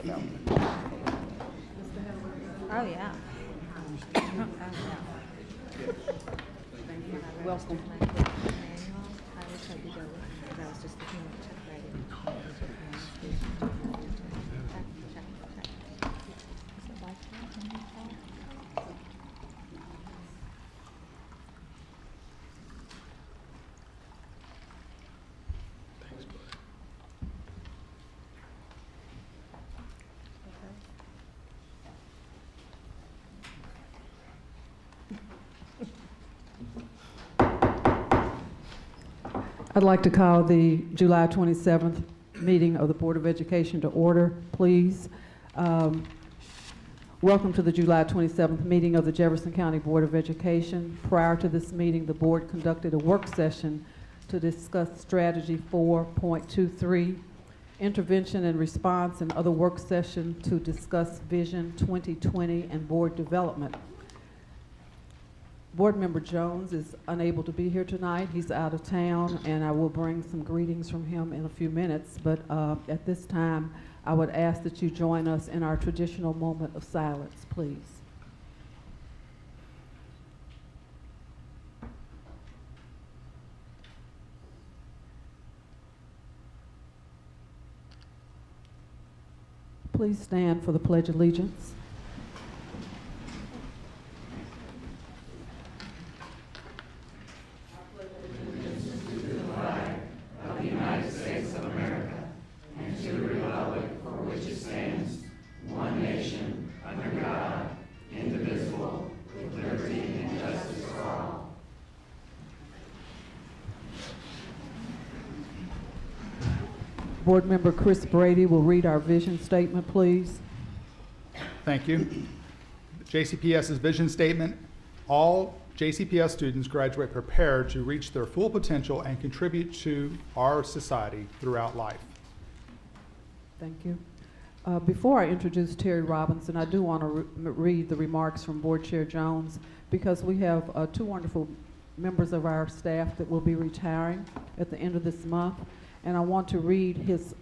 development. Oh, yeah. Welcome. I'd like to call the July 27th meeting of the Board of Education to order, please. Welcome to the July 27th meeting of the Jefferson County Board of Education. Prior to this meeting, the board conducted a work session to discuss strategy 4.23, intervention and response, and other work session to discuss Vision 2020 and board development. Board Member Jones is unable to be here tonight. He's out of town, and I will bring some greetings from him in a few minutes. But at this time, I would ask that you join us in our traditional moment of silence, please. Please stand for the Pledge of Allegiance. Board Member Chris Brady will read our vision statement, please. Thank you. JCPS's vision statement: all JCPS students graduate prepared to reach their full potential and contribute to our society throughout life. Thank you. Before I introduce Terry Robinson, I do want to read the remarks from Board Chair Jones, because we have two wonderful members of our staff that will be retiring at the end of this month. And I want to read his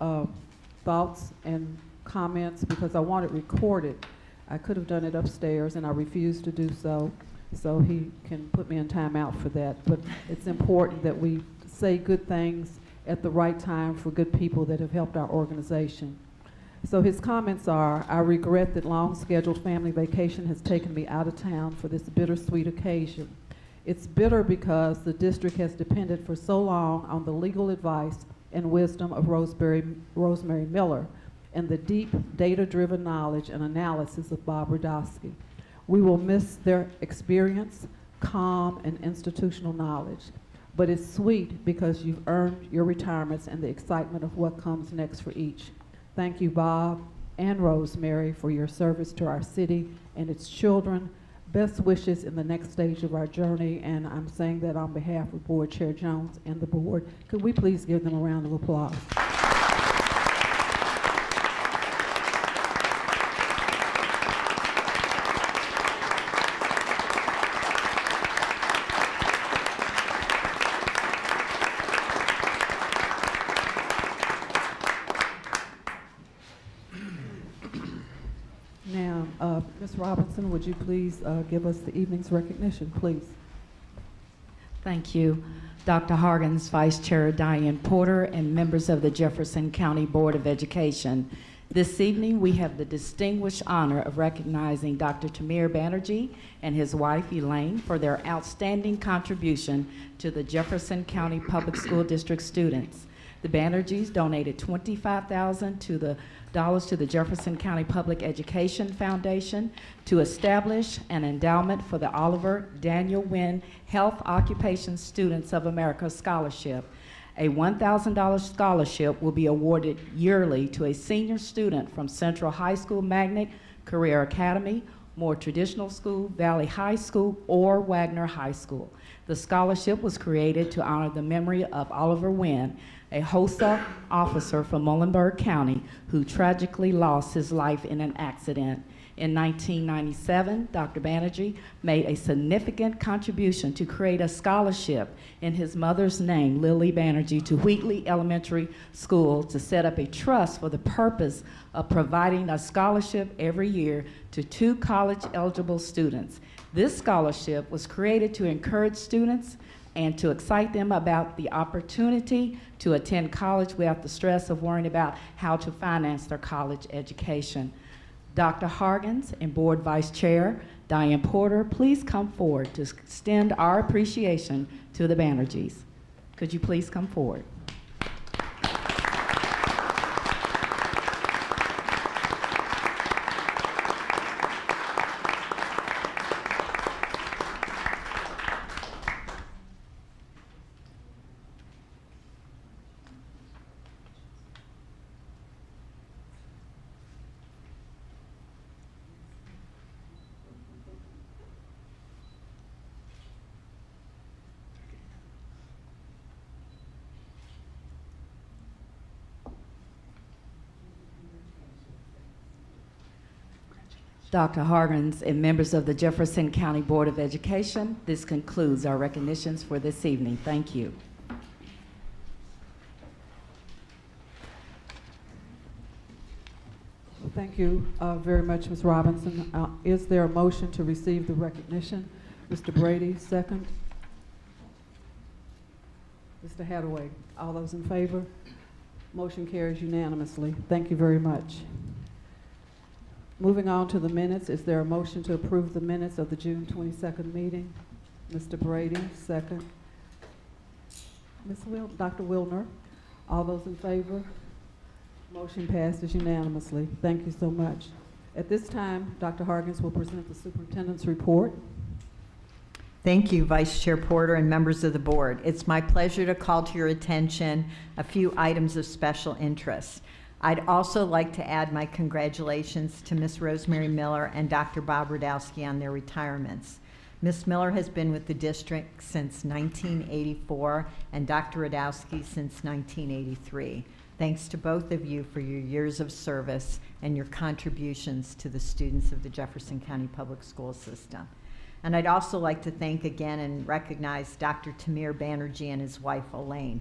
thoughts and comments because I want it recorded. I could have done it upstairs, and I refused to do so, so he can put me in timeout for that. But it's important that we say good things at the right time for good people that have helped our organization. So his comments are: I regret that long-scheduled family vacation has taken me out of town for this bittersweet occasion. It's bitter because the district has depended for so long on the legal advice and wisdom of Rosemary Miller and the deep data-driven knowledge and analysis of Bob Radosky. We will miss their experience, calm, and institutional knowledge. But it's sweet because you've earned your retirements and the excitement of what comes next for each. Thank you, Bob and Rosemary, for your service to our city and its children. Best wishes in the next stage of our journey, and I'm saying that on behalf of Board Chair Jones and the board. Could we please give them a round of applause? Ms. Robinson, would you please give us the evening's recognition, please? Thank you. Dr. Hargens, Vice Chair Diane Porter, and members of the Jefferson County Board of Education. This evening, we have the distinguished honor of recognizing Dr. Tamir Banerjee and his wife, Elaine, for their outstanding contribution to the Jefferson County Public School District students. The Banerjees donated $25,000 to the Jefferson County Public Education Foundation to establish an endowment for the Oliver Daniel Wynn Health Occupation Students of America Scholarship. A $1,000 scholarship will be awarded yearly to a senior student from Central High School Magnet, Career Academy, More Traditional School, Valley High School, or Wagner High School. The scholarship was created to honor the memory of Oliver Wynn, a HOSA officer from Muhlenberg County who tragically lost his life in an accident. In 1997, Dr. Banerjee made a significant contribution to create a scholarship in his mother's name, Lily Banerjee, to Wheatley Elementary School to set up a trust for the purpose of providing a scholarship every year to 2 college-eligible students. This scholarship was created to encourage students and to excite them about the opportunity to attend college without the stress of worrying about how to finance their college education. Dr. Hargens and Board Vice Chair Diane Porter, please come forward to extend our appreciation to the Banerjees. Could you please come forward? Dr. Hargens and members of the Jefferson County Board of Education, this concludes our recognitions for this evening. Thank you. Thank you very much, Ms. Robinson. Is there a motion to receive the recognition? Mr. Brady, second. Mr. Hathaway, all those in favor? Motion carries unanimously. Thank you very much. Moving on to the minutes, is there a motion to approve the minutes of the June 22nd meeting? Mr. Brady, second. Dr. Wilner, all those in favor? Motion passes unanimously. Thank you so much. At this time, Dr. Hargens will present the superintendent's report. Thank you, Vice Chair Porter and members of the board. It's my pleasure to call to your attention a few items of special interest. I'd also like to add my congratulations to Ms. Rosemary Miller and Dr. Bob Radowski on their retirements. Ms. Miller has been with the district since 1984 and Dr. Radowski since 1983. Thanks to both of you for your years of service and your contributions to the students of the Jefferson County Public School System. And I'd also like to thank again and recognize Dr. Tamir Banerjee and his wife Elaine.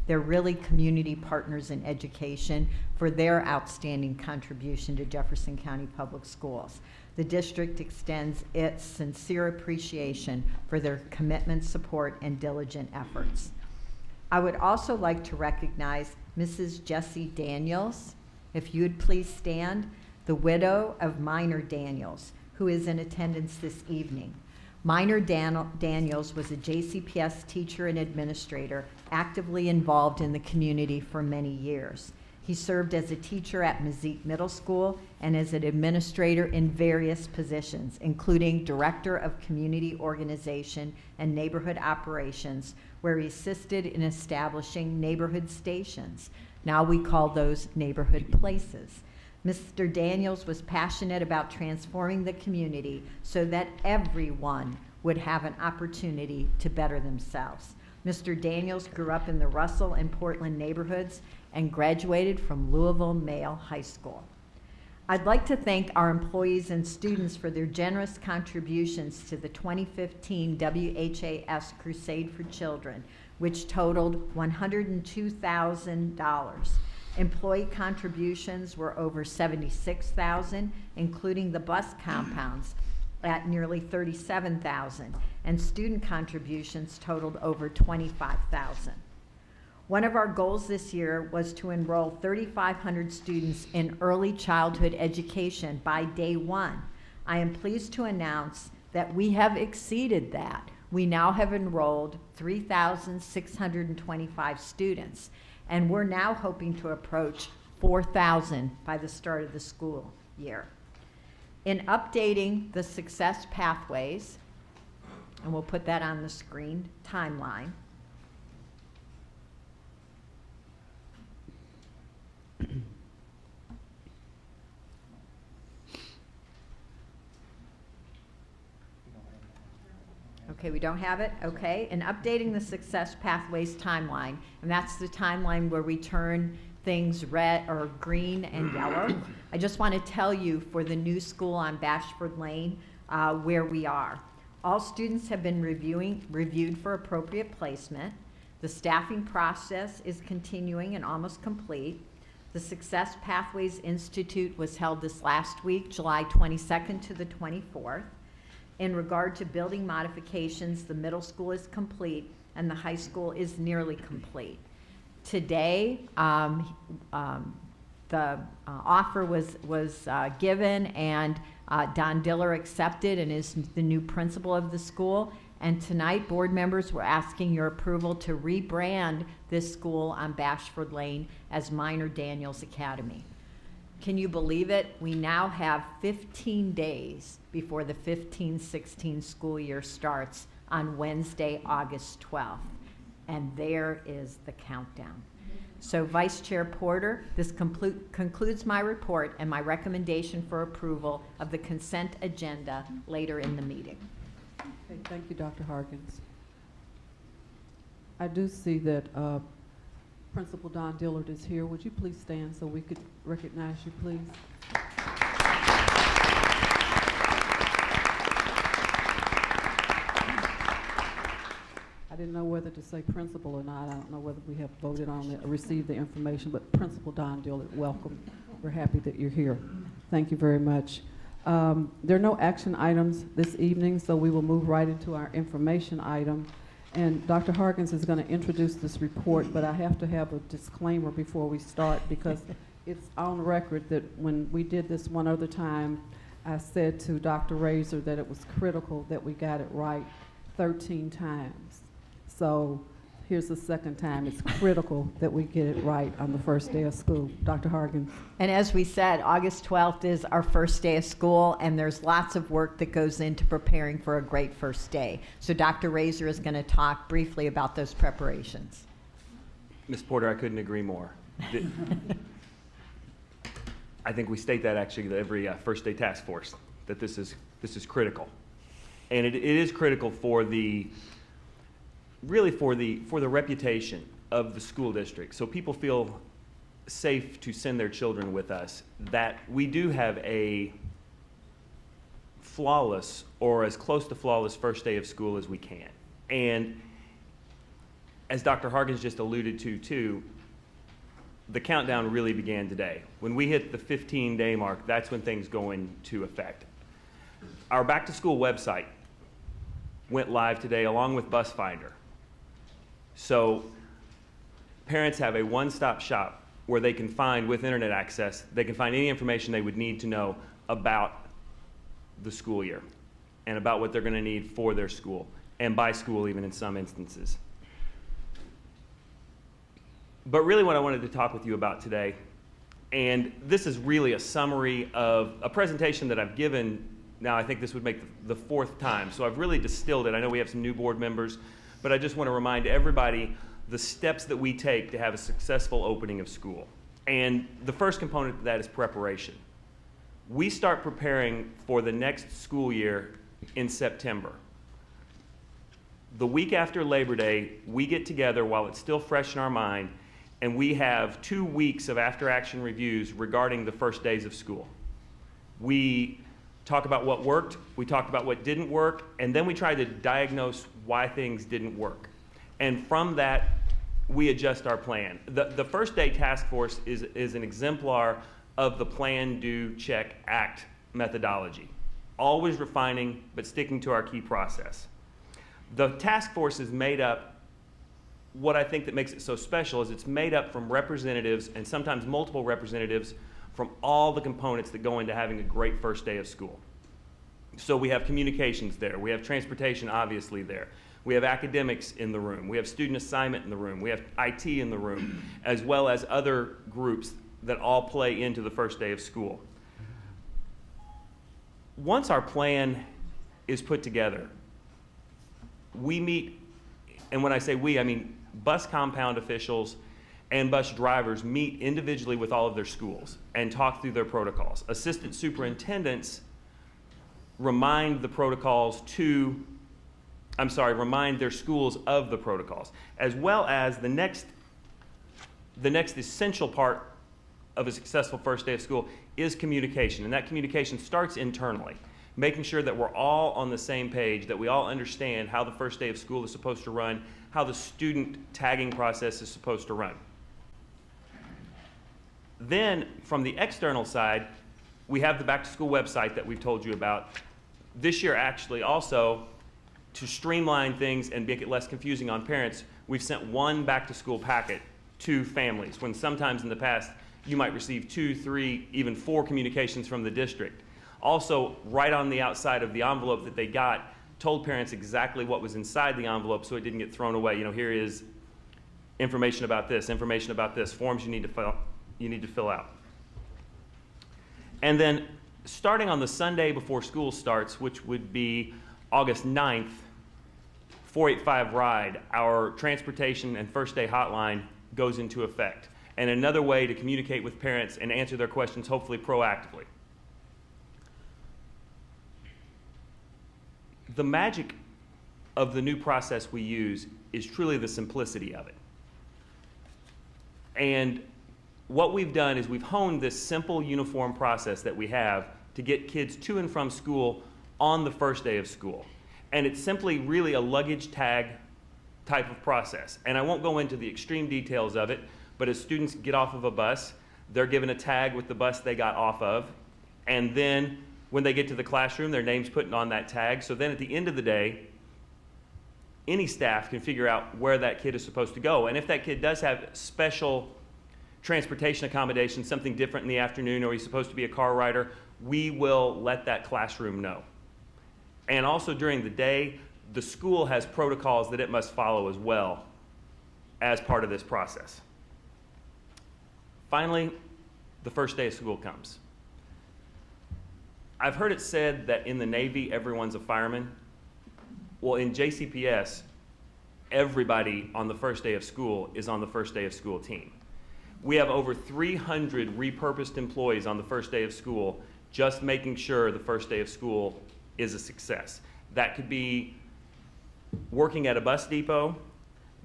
They're really community partners in education for their outstanding contribution to Jefferson County Public Schools. The district extends its sincere appreciation for their commitment, support, and diligent efforts. I would also like to recognize Mrs. Jessie Daniels, if you would please stand, the widow of Minor Daniels, who is in attendance this evening. Minor Daniels was a JCPS teacher and administrator actively involved in the community for many years. He served as a teacher at Mezquite Middle School and as an administrator in various positions, including Director of Community Organization and Neighborhood Operations, where he assisted in establishing neighborhood stations. Now we call those neighborhood places. Mr. Daniels was passionate about transforming the community so that everyone would have an opportunity to better themselves. Mr. Daniels grew up in the Russell and Portland neighborhoods and graduated from Louisville Male High School. I'd like to thank our employees and students for their generous contributions to the 2015 WHAS Crusade for Children, which totaled $102,000. Employee contributions were over $76,000, including the bus compounds at nearly $37,000, and student contributions totaled over $25,000. One of our goals this year was to enroll 3,500 students in early childhood education by day one. I am pleased to announce that we have exceeded that. We now have enrolled 3,625 students, and we're now hoping to approach 4,000 by the start of the school year. In updating the success pathways, and we'll put that on the screen, timeline, okay, we don't have it? Okay, and updating the Success Pathways timeline, and that's the timeline where we turn things red or green and yellow. I just want to tell you for the new school on Bashford Lane where we are. All students have been reviewed for appropriate placement. The staffing process is continuing and almost complete. The Success Pathways Institute was held this last week, July 22nd to the 24th. In regard to building modifications, the middle school is complete and the high school is nearly complete. Today, the offer was given, and Don Dillard accepted and is the new principal of the school. And tonight, board members were asking your approval to rebrand this school on Bashford Lane as Minor Daniels Academy. Can you believe it? We now have 15 days before the 15-16 school year starts on Wednesday, August 12th. And there is the countdown. So Vice Chair Porter, this concludes my report and my recommendation for approval of the consent agenda later in the meeting. Okay, thank you, Dr. Harkins. I do see that Principal Don Dillard is here. Would you please stand so we could recognize you, please? I didn't know whether to say principal or not. I don't know whether we have voted on it or received the information, but Principal Don Dillard, welcome. We're happy that you're here. Thank you very much. There are no action items this evening, so we will move right into our information item. And Dr. Harkins is going to introduce this report, but I have to have a disclaimer before we start because it's on record that when we did this one other time, I said to Dr. Razor that it was critical that we got it right 13 times. So here's the second time. It's critical that we get it right on the first day of school. Dr. Harkins. And as we said, August 12th is our first day of school, and there's lots of work that goes into preparing for a great first day. So Dr. Razor is going to talk briefly about those preparations. Ms. Porter, I couldn't agree more. I think we state that actually every first day task force, that this is critical. And it is critical for the reputation of the school district, so people feel safe to send their children with us, that we do have a flawless or as close to flawless first day of school as we can. And as Dr. Harkins just alluded to too, the countdown really began today. When we hit the 15-day mark, that's when things go into effect. Our back to school website went live today along with Bus Finder. So parents have a one-stop shop where they can find, with internet access, they can find any information they would need to know about the school year and about what they're going to need for their school, and by school even in some instances. But really what I wanted to talk with you about today, and this is really a summary of a presentation that I've given, now I think this would make the fourth time, so I've really distilled it. I know we have some new board members, but I just want to remind everybody the steps that we take to have a successful opening of school. And the first component of that is preparation. We start preparing for the next school year in September. The week after Labor Day, we get together while it's still fresh in our mind, and we have 2 weeks of after-action reviews regarding the first days of school. We talk about what worked, we talk about what didn't work, and then we try to diagnose why things didn't work. And from that, we adjust our plan. The first day task force is an exemplar of the plan, do, check, act methodology. Always refining, but sticking to our key process. The task force is made up, what I think that makes it so special is it's made up from representatives, and sometimes multiple representatives, from all the components that go into having a great first day of school. So we have communications there, we have transportation obviously there, we have academics in the room, we have student assignment in the room, we have IT in the room, as well as other groups that all play into the first day of school. Once our plan is put together, we meet, and when I say we, I mean bus compound officials and bus drivers meet individually with all of their schools and talk through their protocols. Assistant superintendents remind the protocols remind their schools of the protocols, as well as the next the next essential part of a successful first day of school is communication, and that communication starts internally, making sure that we're all on the same page, that we all understand how the first day of school is supposed to run, how the student tagging process is supposed to run. Then, from the external side, we have the back to school website that we've told you about. This year, actually, also, to streamline things and make it less confusing on parents, we've sent one back to school packet to families, when sometimes in the past, you might receive 2, 3, even 4 communications from the district. Also, right on the outside of the envelope that they got, told parents exactly what was inside the envelope so it didn't get thrown away. You know, here is information about this, forms you need to fill out. And then, starting on the Sunday before school starts, which would be August 9th, 485 RIDE, our transportation and first day hotline, goes into effect. And another way to communicate with parents and answer their questions, hopefully proactively. The magic of the new process we use is truly the simplicity of it. And what we've done is we've honed this simple, uniform process that we have to get kids to and from school on the first day of school. And it's simply really a luggage tag type of process. And I won't go into the extreme details of it, but as students get off of a bus, they're given a tag with the bus they got off of. And then when they get to the classroom, their name's put on that tag. So then at the end of the day, any staff can figure out where that kid is supposed to go. And if that kid does have special transportation accommodations, something different in the afternoon, or he's supposed to be a car rider, we will let that classroom know. And also during the day, the school has protocols that it must follow as well as part of this process. Finally, the first day of school comes. I've heard it said that in the Navy, everyone's a fireman. Well, in JCPS, everybody on the first day of school is on the first day of school team. We have over 300 repurposed employees on the first day of school, just making sure the first day of school is a success. That could be working at a bus depot,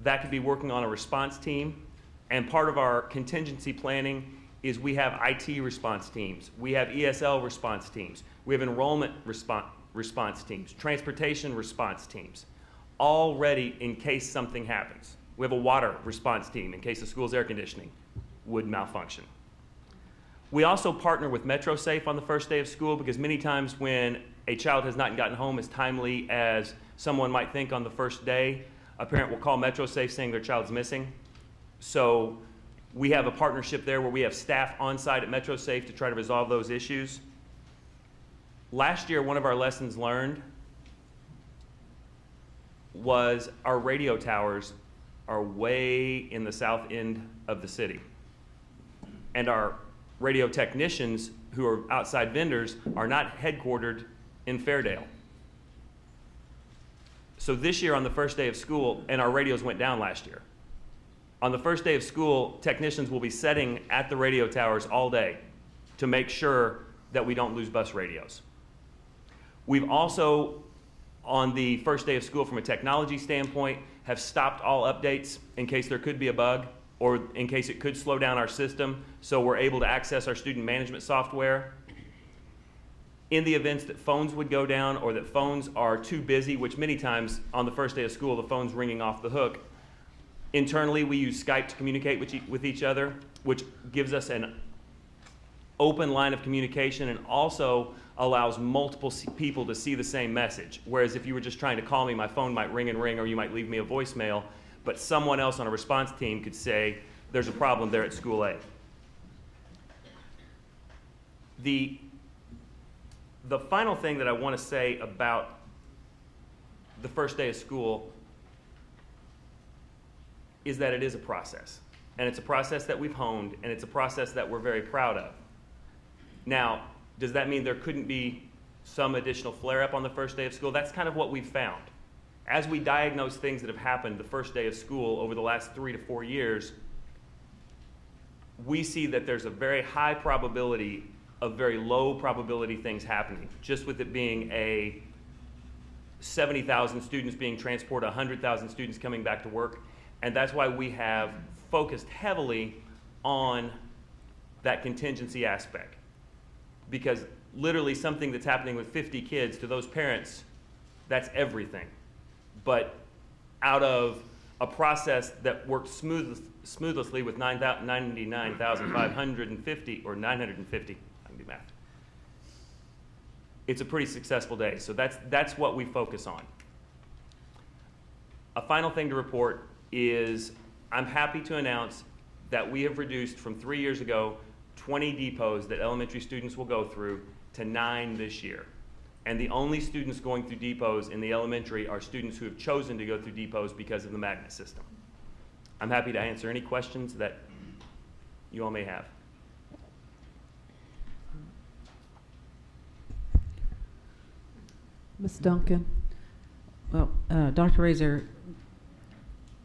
that could be working on a response team, and part of our contingency planning is we have IT response teams, we have ESL response teams, we have enrollment response teams, transportation response teams, all ready in case something happens. We have a water response team in case the school's air conditioning would malfunction. We also partner with MetroSafe on the first day of school because many times when a child has not gotten home as timely as someone might think on the first day, a parent will call MetroSafe saying their child's missing. So we have a partnership there where we have staff on site at MetroSafe to try to resolve those issues. Last year, one of our lessons learned was our radio towers are way in the south end of the city. And our radio technicians, who are outside vendors, are not headquartered in Fairdale. So this year on the first day of school, and our radios went down last year, on the first day of school, technicians will be setting at the radio towers all day to make sure that we don't lose bus radios. We've also, on the first day of school from a technology standpoint, have stopped all updates in case there could be a bug or in case it could slow down our system, so we're able to access our student management software. In the events that phones would go down or that phones are too busy, which many times on the first day of school the phone's ringing off the hook, internally we use Skype to communicate with each other, which gives us an open line of communication and also allows multiple people to see the same message. Whereas if you were just trying to call me, my phone might ring and ring, or you might leave me a voicemail, but someone else on a response team could say, there's a problem there at school A. The final thing that I want to say about the first day of school is that it is a process. And it's a process that we've honed, and it's a process that we're very proud of. Now, does that mean there couldn't be some additional flare-up on the first day of school? That's kind of what we've found. As we diagnose things that have happened the first day of school over the last 3 to 4 years, we see that there's a very high probability of very low probability things happening, just with it being a 70,000 students being transported, 100,000 students coming back to work. And that's why we have focused heavily on that contingency aspect. Because literally something that's happening with 50 kids, to those parents, that's everything. But out of a process that worked smoothly with 99,550, or 950, I can do math. It's a pretty successful day, so that's what we focus on. A final thing to report is I'm happy to announce that we have reduced from 3 years ago 20 depots that elementary students will go through to 9 this year. And the only students going through depots in the elementary are students who have chosen to go through depots because of the magnet system. I'm happy to answer any questions that you all may have. Ms. Duncan? Well, Dr. Razor,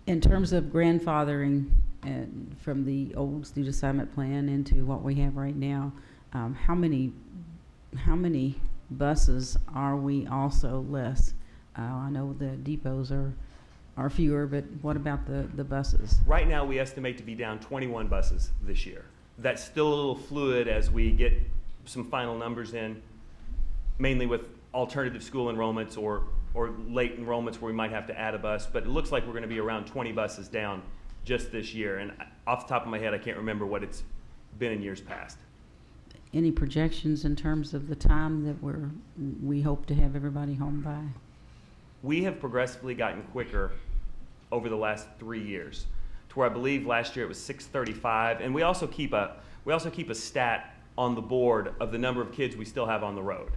in terms of grandfathering and from the old student assignment plan into what we have right now, how many buses are we also less? I know the depots are fewer, but what about the buses? Right now, we estimate to be down 21 buses this year. That's still a little fluid as we get some final numbers in, mainly with alternative school enrollments or late enrollments where we might have to add a bus, but it looks like we're going to be around 20 buses down just this year. And off the top of my head, I can't remember what it's been in years past. Any projections in terms of the time that we hope to have everybody home by? We have progressively gotten quicker over the last 3 years, to where I believe last year it was 6:35, and we also keep a stat on the board of the number of kids we still have on the road.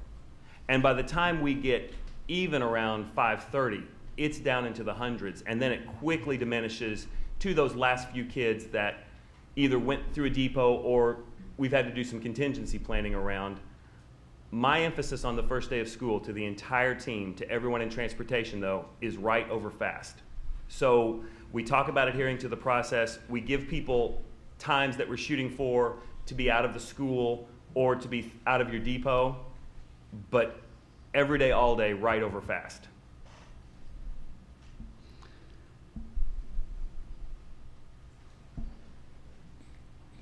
And by the time we get even around 5:30, it's down into the hundreds, and then it quickly diminishes to those last few kids that either went through a depot or we've had to do some contingency planning around. My emphasis on the first day of school to the entire team, to everyone in transportation though, is right over fast. So we talk about adhering to the process. We give people times that we're shooting for to be out of the school or to be out of your depot, but every day, all day, right over fast.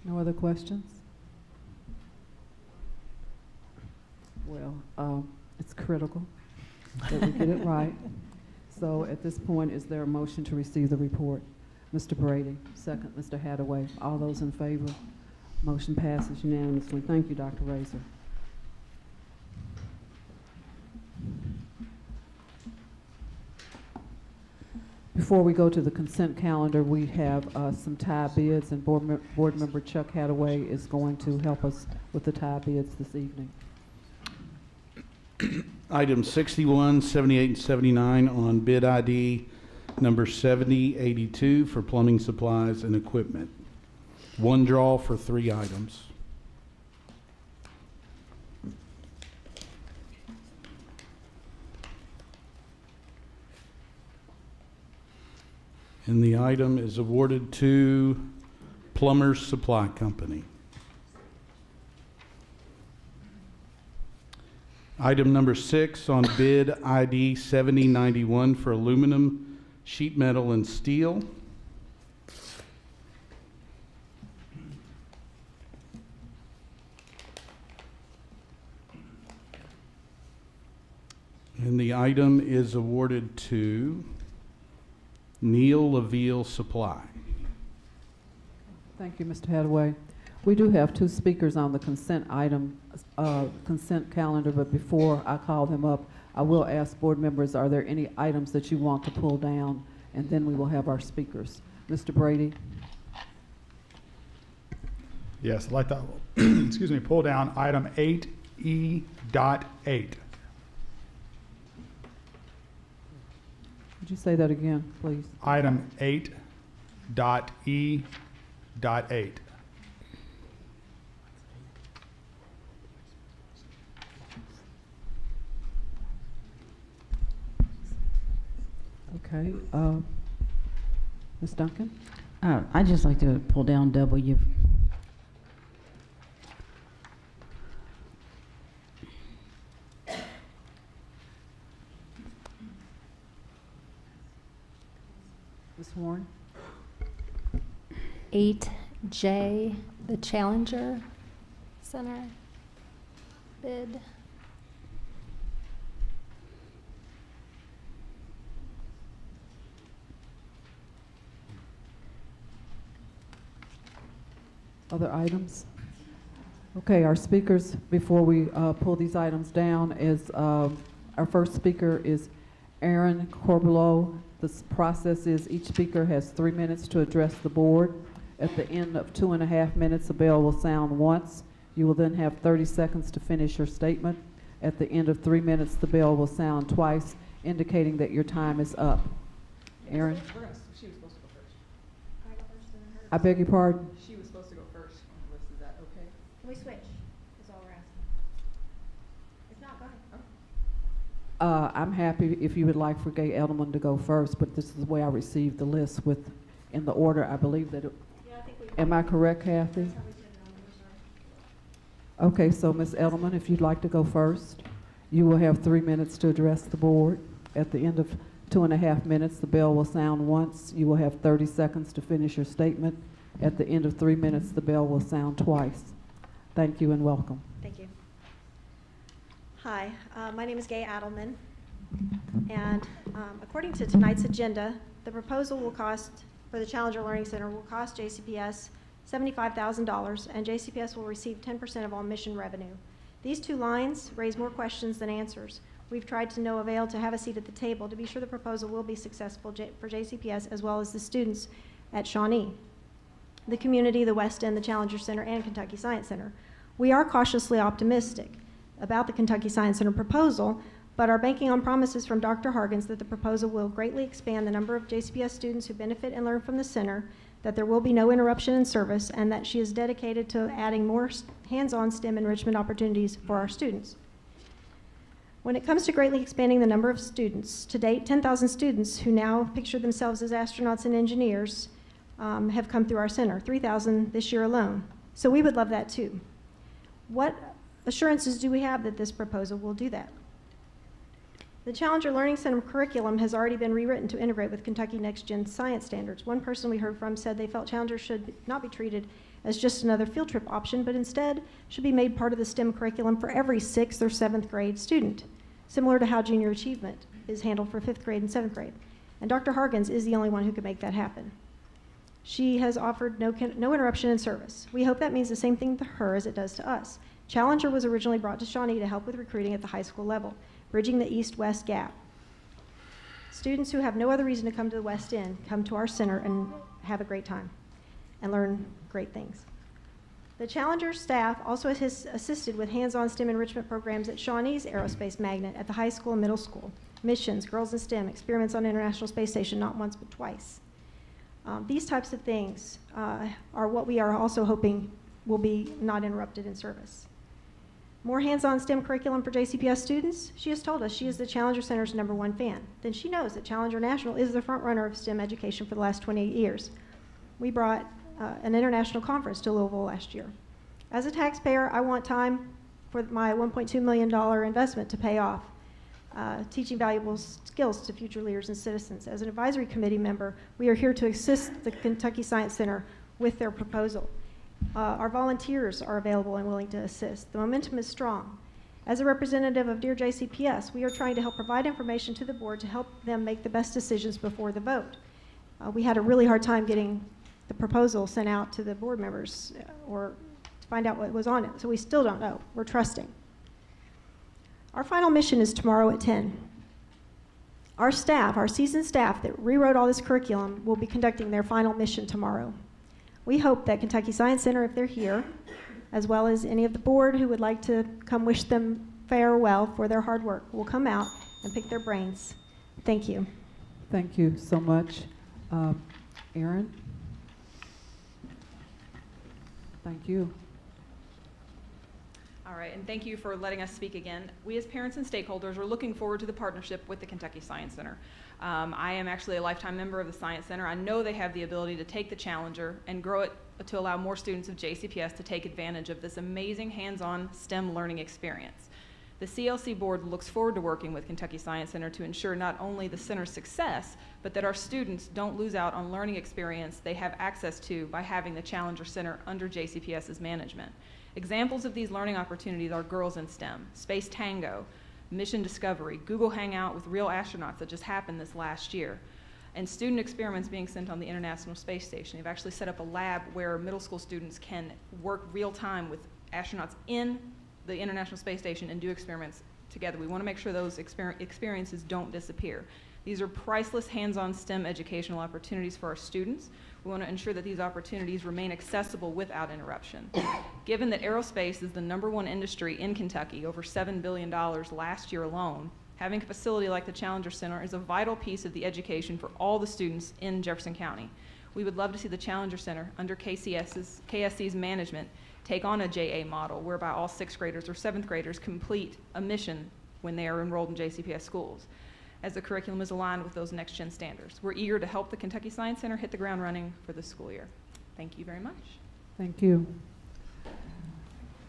No other questions? Well, it's critical that we get it right. So at this point, is there a motion to receive the report? Mr. Brady, second. Mr. Hathaway, all those in favor? Motion passes unanimously. Thank you, Dr. Razor. Before we go to the consent calendar, we have some tie bids, and Board Member Chuck Hathaway is going to help us with the tie bids this evening. Items 61, 78, and 79 on bid ID number 7082 for plumbing supplies and equipment. One draw for 3 items. And the item is awarded to Plumbers Supply Company. Item number 6 on bid ID 7091 for aluminum, sheet metal, and steel. And the item is awarded to Neil LaVille Supply. Thank you, Mr. Hathaway. We do have 2 speakers on the consent calendar, but before I call them up, I will ask board members, are there any items that you want to pull down? And then we will have our speakers. Mr. Brady? Yes, I'd like to, excuse me, pull down item 8E.8. Would you say that again, please? Item 8.E.8. Okay. Ms. Duncan? I'd just like to pull down W. Ms. Warren? 8 J, the Challenger Center bid. Other items? Okay, our speakers, before we pull these items down, is our first speaker is Aaron Corbelow. This process is each speaker has 3 minutes to address the board. At the end of 2.5 minutes, a bell will sound once. You will then have 30 seconds to finish your statement. At the end of 3 minutes, the bell will sound twice, indicating that your time is up. Aaron? She was supposed to go first. I beg your pardon? She was supposed to go first on the list. Is that okay? Can we switch? Is all we're asking. If not, go ahead. I'm happy if you would like for Gay Edelman to go first, but this is the way I received the list with, in the order, I believe that it, Yeah, I think we. am I correct, Kathy? That's how we said it on the reserve. Okay, so Ms. Edelman, if you'd like to go first, you will have 3 minutes to address the board. At the end of 2.5 minutes, the bell will sound once. You will have 30 seconds to finish your statement. At the end of 3 minutes, the bell will sound twice. Thank you and welcome. Thank you. Hi, my name is Gay Adelman, and according to tonight's agenda, the proposal will cost, for the Challenger Learning Center, will cost JCPS $75,000, and JCPS will receive 10% of all mission revenue. These two lines raise more questions than answers. We've tried to no avail to have a seat at the table to be sure the proposal will be successful for JCPS as well as the students at Shawnee, the community, the West End, the Challenger Center, and Kentucky Science Center. We are cautiously optimistic about the Kentucky Science Center proposal, but are banking on promises from Dr. Hargens that the proposal will greatly expand the number of JCPS students who benefit and learn from the center, that there will be no interruption in service, and that she is dedicated to adding more hands-on STEM enrichment opportunities for our students. When it comes to greatly expanding the number of students, to date, 10,000 students who now picture themselves as astronauts and engineers have come through our center, 3,000 this year alone. So we would love that too. What assurances do we have that this proposal will do that? The Challenger Learning Center curriculum has already been rewritten to integrate with Kentucky Next Gen science standards. One person we heard from said they felt Challenger should not be treated as just another field trip option, but instead should be made part of the STEM curriculum for every 6th or 7th grade student, similar to how junior achievement is handled for 5th grade and 7th grade. And Dr. Hargens is the only one who could make that happen. She has offered no interruption in service. We hope that means the same thing to her as it does to us. Challenger was originally brought to Shawnee to help with recruiting at the high school level, bridging the east-west gap. Students who have no other reason to come to the West End come to our center and have a great time and learn great things. The Challenger staff also has assisted with hands-on STEM enrichment programs at Shawnee's Aerospace Magnet at the high school and middle school. Missions, Girls in STEM, experiments on the International Space Station, not once but twice. These types of things are what we are also hoping will be not interrupted in service. More hands-on STEM curriculum for JCPS students? She has told us she is the Challenger Center's #1 fan. Then she knows that Challenger National is the front runner of STEM education for the last 28 years. We brought an international conference to Louisville last year. As a taxpayer, I want time for my $1.2 million investment to pay off, teaching valuable skills to future leaders and citizens. As an advisory committee member, we are here to assist the Kentucky Science Center with their proposal. Our volunteers are available and willing to assist. The momentum is strong. As a representative of Dear JCPS, we are trying to help provide information to the board to help them make the best decisions before the vote. We had a really hard time getting the proposal sent out to the board members or to find out what was on it, so we still don't know. We're trusting. Our final mission is tomorrow at 10. Our staff, our seasoned staff that rewrote all this curriculum, will be conducting their final mission tomorrow. We hope that Kentucky Science Center, if they're here, as well as any of the board who would like to come wish them farewell for their hard work, will come out and pick their brains. Thank you. Thank you so much. Aaron? Thank you. All right, and thank you for letting us speak again. We as parents and stakeholders are looking forward to the partnership with the Kentucky Science Center. I am actually a lifetime member of the Science Center. I know they have the ability to take the Challenger and grow it to allow more students of JCPS to take advantage of this amazing hands-on STEM learning experience. The CLC board looks forward to working with Kentucky Science Center to ensure not only the center's success, but that our students don't lose out on learning experience they have access to by having the Challenger Center under JCPS's management. Examples of these learning opportunities are Girls in STEM, Space Tango, Mission Discovery, Google Hangout with real astronauts that just happened this last year, and student experiments being sent on the International Space Station. They've actually set up a lab where middle school students can work real time with astronauts in the International Space Station and do experiments together. We want to make sure those experiences don't disappear. These are priceless hands-on STEM educational opportunities for our students. We want to ensure that these opportunities remain accessible without interruption. Given that aerospace is the #1 industry in Kentucky, over $7 billion last year alone, having a facility like the Challenger Center is a vital piece of the education for all the students in Jefferson County. We would love to see the Challenger Center under KSC's management take on a JA model whereby all 6th graders or 7th graders complete a mission when they are enrolled in JCPS schools, as the curriculum is aligned with those next-gen standards. We're eager to help the Kentucky Science Center hit the ground running for this school year. Thank you very much. Thank you.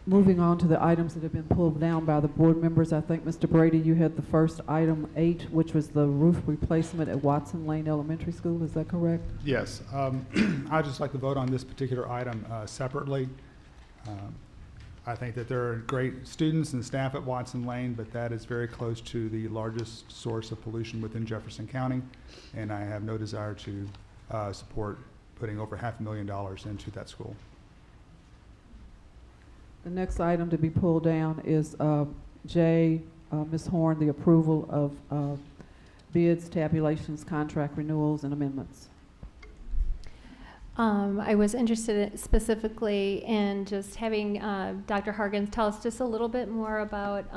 Moving on to the items that have been pulled down by the board members, I think, Mr. Brady, you had the first item 8, which was the roof replacement at Watson Lane Elementary School. Is that correct? Yes. I'd just like to vote on this particular item separately. I think that there are great students and staff at Watson Lane, but that is very close to the largest source of pollution within Jefferson County, and I have no desire to support putting over $500,000 into that school. The next item to be pulled down is J, Ms. Horn, the approval of bids, tabulations, contract renewals, and amendments. I was interested specifically in just having Dr. Hargens tell us just a little bit more about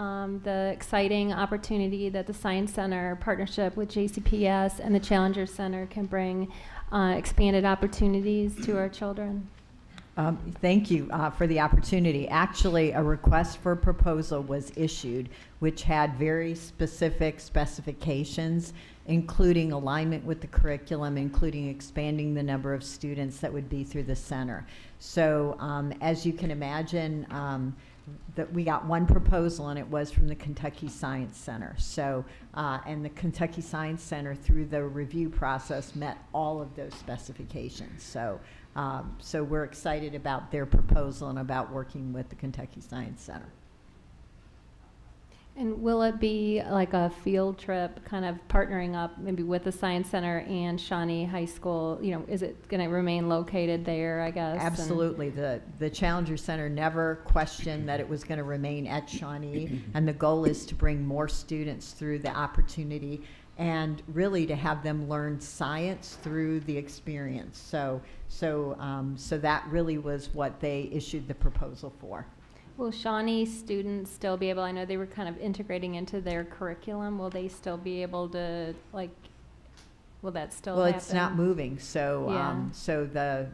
the exciting opportunity that the Science Center partnership with JCPS and the Challenger Center can bring expanded opportunities to our children. Thank you for the opportunity. Actually, a request for proposal was issued, which had very specific specifications, including alignment with the curriculum, including expanding the number of students that would be through the center. So as you can imagine, that we got one proposal, and it was from the Kentucky Science Center. So, and the Kentucky Science Center, through the review process, met all of those specifications. So, so we're excited about their proposal and about working with the Kentucky Science Center. And will it be like a field trip, kind of partnering up maybe with the Science Center and Shawnee High School? You know, is it going to remain located there, I guess? Absolutely. The Challenger Center never questioned that it was going to remain at Shawnee, and the goal is to bring more students through the opportunity and really to have them learn science through the experience. So that really was what they issued the proposal for. Will Shawnee students still be able, I know they were kind of integrating into their curriculum, will they still be able to, like, will that still happen? Well, it's not moving, so Yeah. so the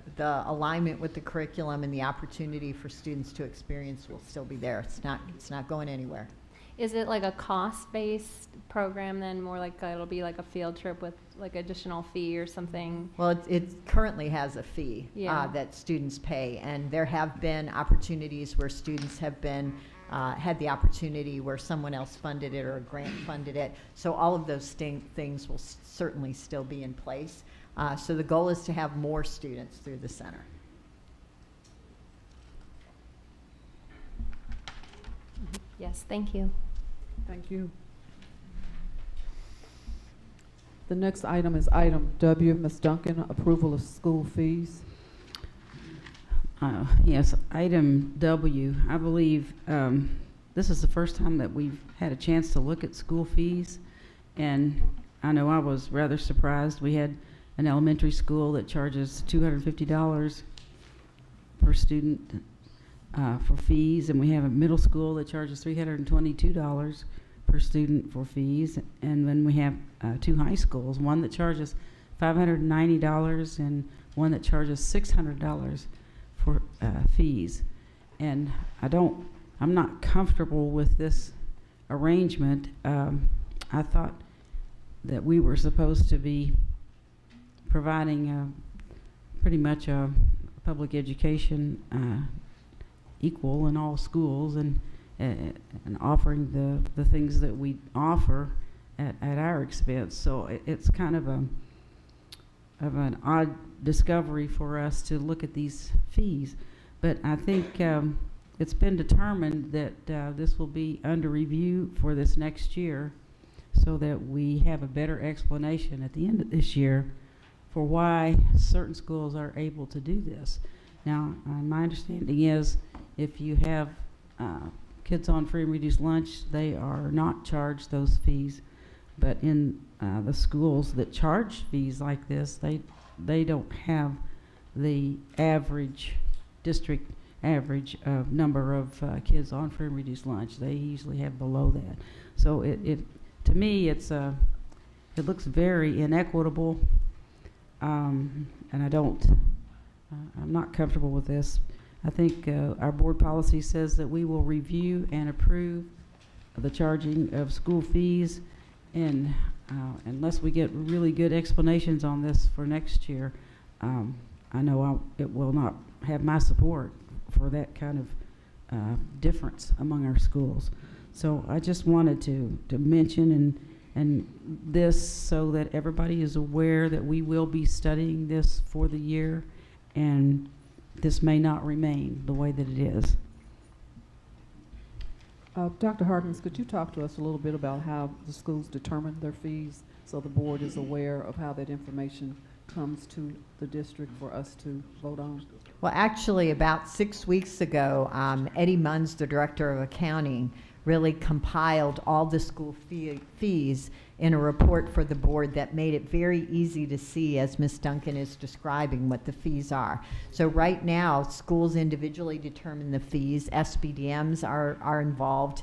alignment with the curriculum and the opportunity for students to experience will still be there. It's not going anywhere. Is it like a cost-based program then, more like it'll be like a field trip with like additional fee or something? Well, it currently has a fee Yeah. that students pay, and there have been opportunities where students have been had the opportunity where someone else funded it or a grant funded it. So all of those things will certainly still be in place. So the goal is to have more students through the center. Yes, thank you. Thank you. The next item is item W, Ms. Duncan, approval of school fees. Yes, item W. I believe this is the first time that we've had a chance to look at school fees, and I know I was rather surprised. We had an elementary school that charges $250 per student for fees, and we have a middle school that charges $322 per student for fees, and then we have two high schools, one that charges $590 and one that charges $600 for fees. And I'm not comfortable with this arrangement. I thought that we were supposed to be providing pretty much a public education equal in all schools, and and offering the things that we offer at our expense. So it's kind of an odd discovery for us to look at these fees. But I think it's been determined that this will be under review for this next year, so that we have a better explanation at the end of this year for why certain schools are able to do this. Now, my understanding is if you have kids on free and reduced lunch, they are not charged those fees. But in the schools that charge fees like this, they don't have the average district average number of kids on free and reduced lunch. They usually have below that. So it to me, it looks very inequitable, and I'm not comfortable with this. I think our board policy says that we will review and approve the charging of school fees, and unless we get really good explanations on this for next year, I know it will not have my support for that kind of difference among our schools. So I just wanted to mention and this so that everybody is aware that we will be studying this for the year, and this may not remain the way that it is. Dr. Harkins, could you talk to us a little bit about how the schools determine their fees, so the board is aware of how that information comes to the district for us to vote on? Well, actually, about 6 weeks ago, Eddie Munns, the Director of Accounting, really compiled all the school fees in a report for the board that made it very easy to see, as Ms. Duncan is describing, what the fees are. So right now, schools individually determine the fees. SBDMs are involved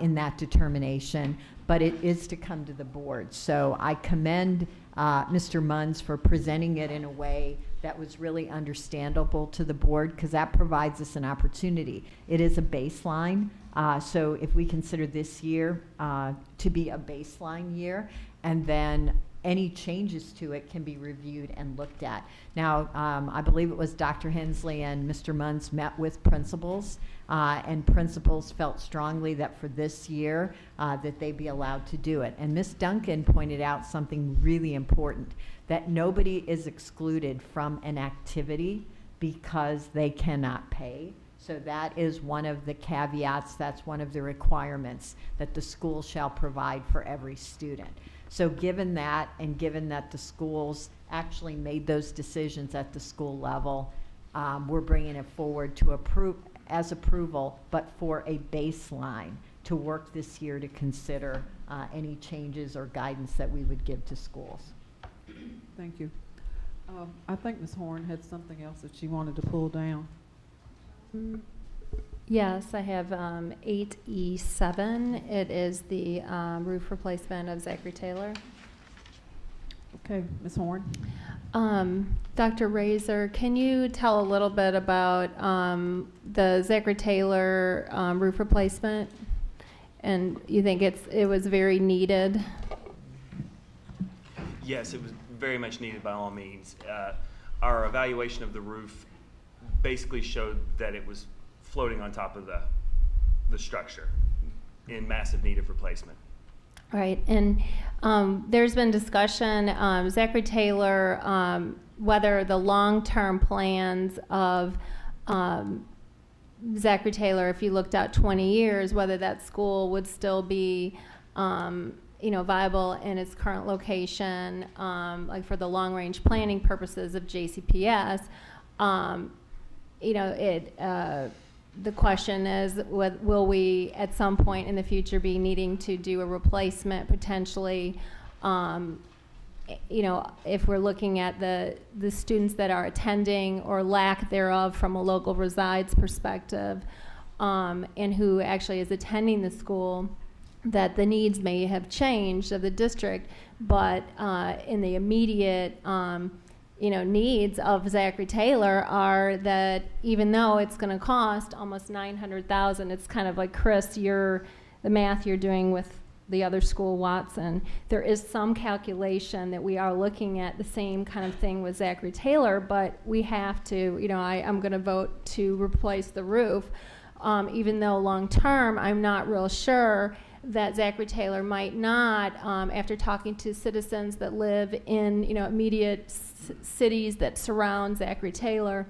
in that determination, but it is to come to the board. So I commend Mr. Munns for presenting it in a way that was really understandable to the board, because that provides us an opportunity. It is a baseline, so if we consider this year to be a baseline year, and then any changes to it can be reviewed and looked at. Now, I believe it was Dr. Hensley and Mr. Munns met with principals, and principals felt strongly that for this year that they be allowed to do it. And Ms. Duncan pointed out something really important, that nobody is excluded from an activity because they cannot pay. So that is one of the caveats, that's one of the requirements that the school shall provide for every student. So given that, and given that the schools actually made those decisions at the school level, we're bringing it forward to approval, but for a baseline to work this year to consider any changes or guidance that we would give to schools. Thank you. I think Ms. Horn had something else that she wanted to pull down. Yes, I have 8E7. It is the roof replacement of Zachary Taylor. Okay, Ms. Horn. Dr. Razor, can you tell a little bit about the Zachary Taylor roof replacement? And you think it was very needed? Yes, it was very much needed by all means. Our evaluation of the roof basically showed that it was floating on top of the structure in massive need of replacement. Right, and there's been discussion, Zachary Taylor, whether the long-term plans of Zachary Taylor, if you looked out 20 years, whether that school would still be viable in its current location, like for the long-range planning purposes of JCPS. The question is, will we at some point in the future be needing to do a replacement potentially? If we're looking at the students that are attending or lack thereof from a local resides perspective, and who actually is attending the school, that the needs may have changed of the district, but in the immediate needs of Zachary Taylor are that even though it's going to cost almost $900,000, it's kind of like, Chris, the math you're doing with the other school, Watson, there is some calculation that we are looking at the same kind of thing with Zachary Taylor, but we have to, I'm going to vote to replace the roof. even though long-term, I'm not real sure that Zachary Taylor might not, after talking to citizens that live in, immediate cities that surround Zachary Taylor,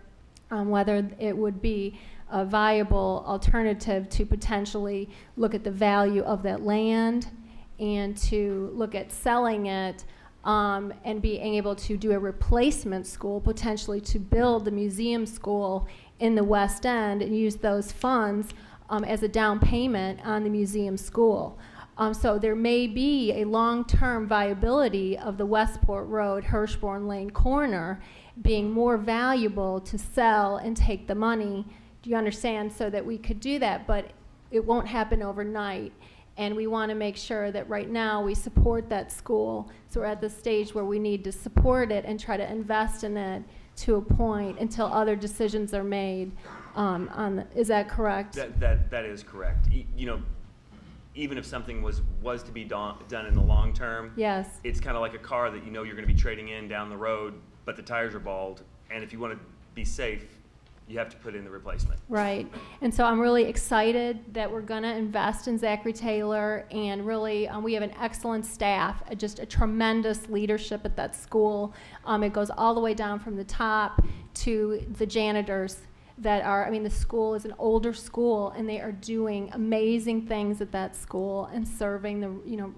whether it would be a viable alternative to potentially look at the value of that land and to look at selling it, and being able to do a replacement school, potentially to build the museum school in the West End and use those funds as a down payment on the museum school. So there may be a long-term viability of the Westport Road, Hirschborn Lane corner being more valuable to sell and take the money, do you understand, so that we could do that, but it won't happen overnight. And we want to make sure that right now we support that school. So we're at the stage where we need to support it and try to invest in it to a point until other decisions are made. Is that correct? That is correct. Even if something was to be done in the long term, yes, it's kind of like a car that you're going to be trading in down the road, but the tires are bald, and if you want to be safe, you have to put in the replacement. Right. And so I'm really excited that we're going to invest in Zachary Taylor, and really we have an excellent staff, just a tremendous leadership at that school. It goes all the way down from the top to the janitors that are, the school is an older school, and they are doing amazing things at that school and serving the,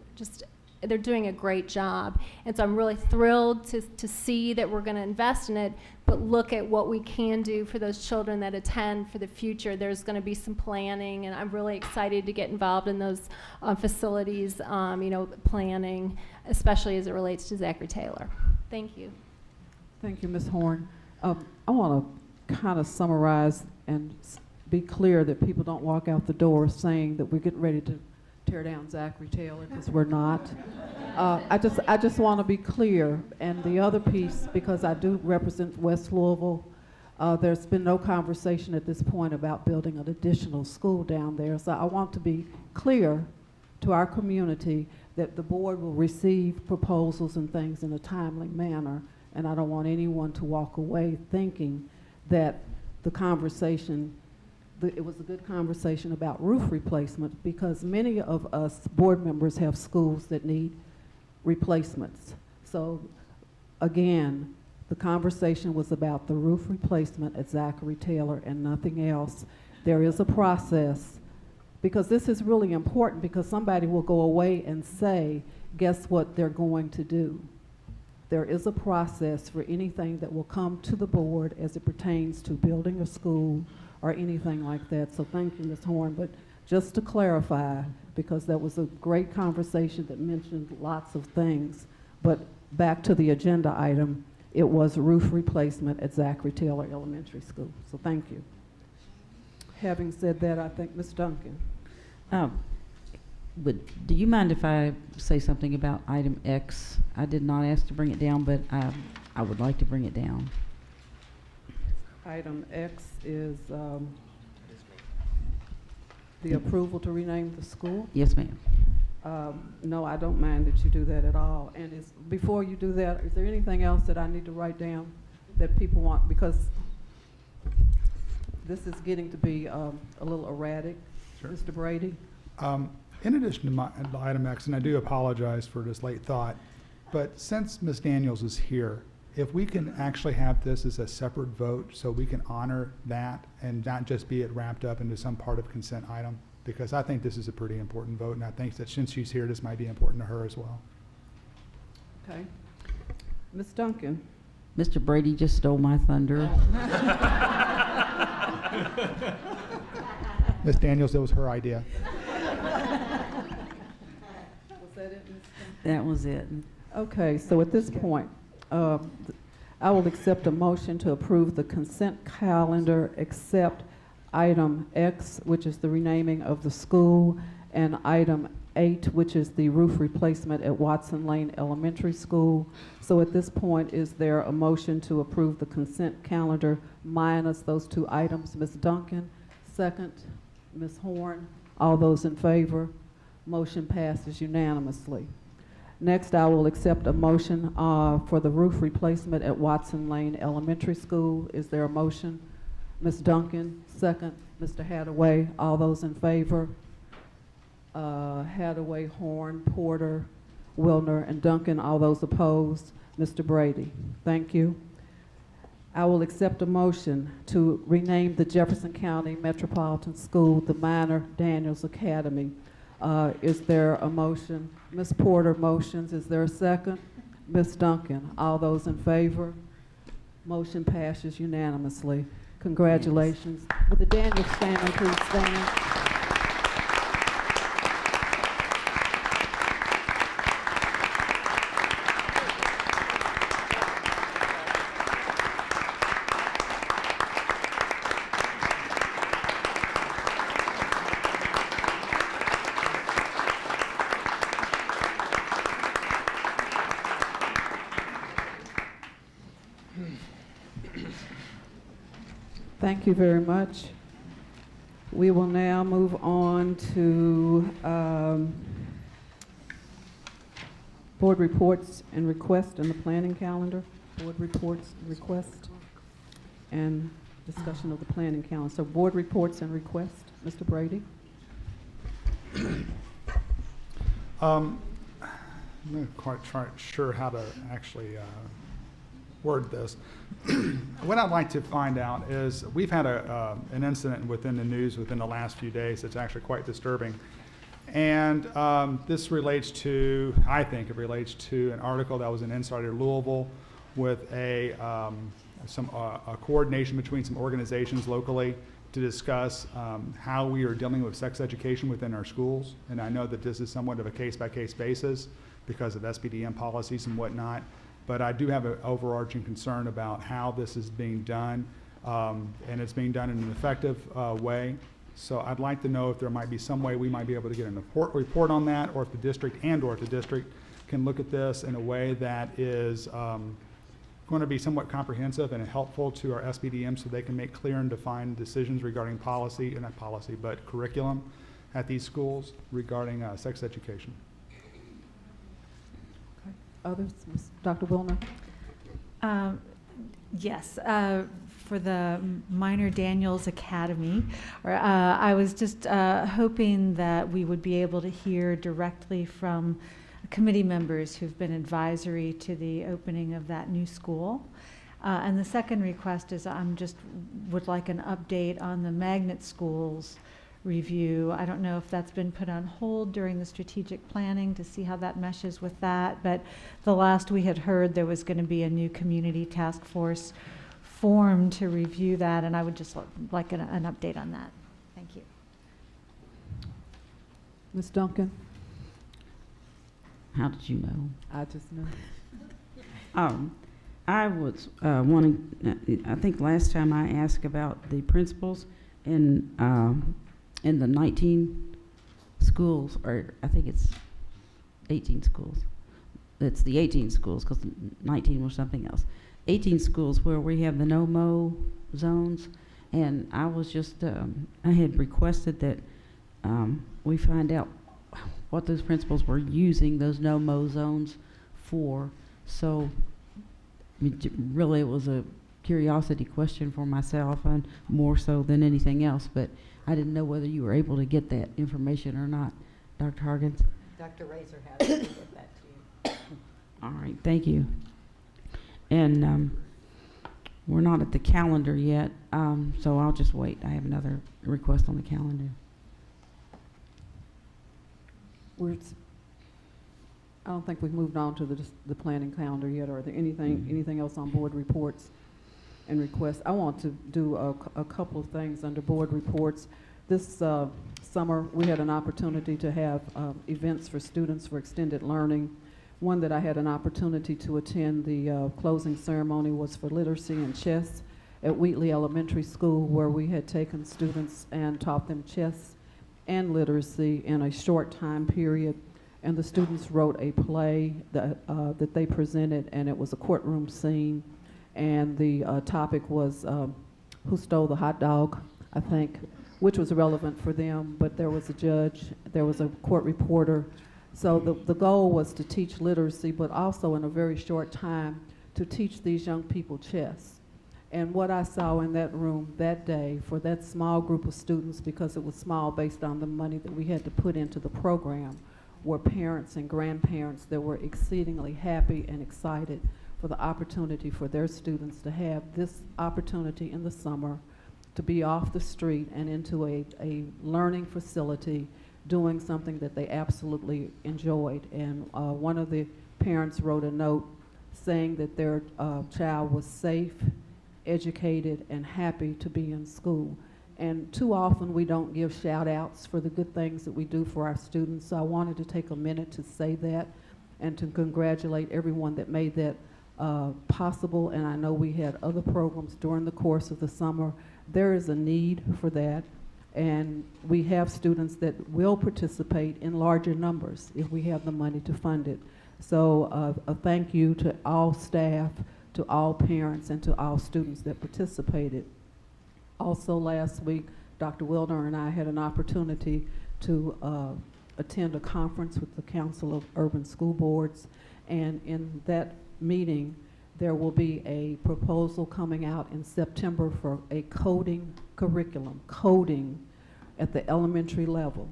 they're doing a great job. And so I'm really thrilled to see that we're going to invest in it, but look at what we can do for those children that attend for the future. There's going to be some planning, and I'm really excited to get involved in those facilities, planning, especially as it relates to Zachary Taylor. Thank you. Thank you, Ms. Horn. I want to kind of summarize and be clear that people don't walk out the door saying that we're getting ready to tear down Zachary Taylor, because we're not. I just want to be clear. And the other piece, because I do represent West Louisville, there's been no conversation at this point about building an additional school down there. So I want to be clear to our community that the board will receive proposals and things in a timely manner, and I don't want anyone to walk away thinking that the conversation, it was a good conversation about roof replacement, because many of us board members have schools that need replacements. So again, the conversation was about the roof replacement at Zachary Taylor and nothing else. There is a process, because this is really important, because somebody will go away and say, guess what they're going to do. There is a process for anything that will come to the board as it pertains to building a school or anything like that. So thank you, Ms. Horn. But just to clarify, because that was a great conversation that mentioned lots of things, but back to the agenda item, it was roof replacement at Zachary Taylor Elementary School. So thank you. Having said that, I think Ms. Duncan. But do you mind if I say something about item X? I did not ask to bring it down, but I would like to bring it down. Item X is the approval to rename the school. Yes, ma'am. No, I don't mind that you do that at all. And before you do that, is there anything else that I need to write down that people want? Because this is getting to be a little erratic. Sure. Mr. Brady? In addition to item X, and I do apologize for this late thought, but since Ms. Daniels is here, if we can actually have this as a separate vote so we can honor that and not just be it wrapped up into some part of consent item, because I think this is a pretty important vote, and I think that since she's here, this might be important to her as well. Okay. Ms. Duncan? Mr. Brady just stole my thunder. Ms. Daniels, that was her idea. Was that it, Ms. Duncan? That was it. Okay, so at this point, I will accept a motion to approve the consent calendar except item X, which is the renaming of the school, and item 8, which is the roof replacement at Watson Lane Elementary School. So at this point, is there a motion to approve the consent calendar minus those 2 items? Ms. Duncan, second. Ms. Horn, all those in favor? Motion passes unanimously. Next, I will accept a motion for the roof replacement at Watson Lane Elementary School. Is there a motion Ms. Duncan, second. Mr. Hadaway, all those in favor? Hadaway, Horn, Porter, Wilner, and Duncan, all those opposed? Mr. Brady, thank you. I will accept a motion to rename the Jefferson County Metropolitan School the Minor Daniels Academy. Is there a motion? Ms. Porter motions. Is there a second? Ms. Duncan, all those in favor? Motion passes unanimously. Congratulations. Would the Daniels family please stand? Thank you very much. We will now move on to board reports and requests in the planning calendar. Board reports, request, and discussion of the planning calendar. So board reports and requests. Mr. Brady. I'm not quite sure how to actually word this. What I'd like to find out is we've had an incident within the news within the last few days that's actually quite disturbing. And this relates to, I think it relates to an article that was in Insider Louisville with a coordination between some organizations locally to discuss how we are dealing with sex education within our schools. And I know that this is somewhat of a case-by-case basis because of SPDM policies and whatnot. But I do have an overarching concern about how this is being done, and it's being done in an effective way. So I'd like to know if there might be some way we might be able to get a report on that, or if the district can look at this in a way that is going to be somewhat comprehensive and helpful to our SPDM so they can make clear and defined decisions regarding policy, not policy, but curriculum at these schools regarding sex education. Others? Dr. Wilner? Yes, for the Minor Daniels Academy, I was just hoping that we would be able to hear directly from committee members who've been advisory to the opening of that new school. And the second request is would like an update on the magnet schools review. I don't know if that's been put on hold during the strategic planning to see how that meshes with that, but the last we had heard there was going to be a new community task force formed to review that, and I would just like an update on that. Thank you. Ms. Duncan? How did you know? I just know. I was wanting, I think last time I asked about the principals in the 19 schools, or I think it's 18 schools. It's the 18 schools because 19 was something else. 18 schools where we have the no-mow zones, and I was just, I had requested that we find out what those principals were using those no-mow zones for. So I mean, really it was a curiosity question for myself, and more so than anything else, but I didn't know whether you were able to get that information or not, Dr. Hargens. Dr. Razor has to get that to you. All right, thank you. And we're not at the calendar yet, so I'll just wait. I have another request on the calendar. I don't think we've moved on to the planning calendar yet. Are there anything else on board reports and requests? I want to do a couple of things under board reports. This summer we had an opportunity to have events for students for extended learning. One that I had an opportunity to attend, the closing ceremony, was for literacy and chess at Wheatley Elementary School, where we had taken students and taught them chess and literacy in a short time period. And the students wrote a play that they presented, and it was a courtroom scene. And the topic was who stole the hot dog, I think, which was relevant for them. But there was a judge, there was a court reporter. So the goal was to teach literacy, but also in a very short time to teach these young people chess. And what I saw in that room that day for that small group of students, because it was small based on the money that we had to put into the program, were parents and grandparents that were exceedingly happy and excited for the opportunity for their students to have this opportunity in the summer to be off the street and into a learning facility doing something that they absolutely enjoyed. And one of the parents wrote a note saying that their child was safe, educated, and happy to be in school. And too often we don't give shout outs for the good things that we do for our students. So I wanted to take a minute to say that and to congratulate everyone that made that possible. And I know we had other programs during the course of the summer. There is a need for that. And we have students that will participate in larger numbers if we have the money to fund it. So a thank you to all staff, to all parents, and to all students that participated. Also last week, Dr. Wilder and I had an opportunity to attend a conference with the Council of Urban School Boards, and in that meeting, there will be a proposal coming out in September for a coding curriculum, coding at the elementary level.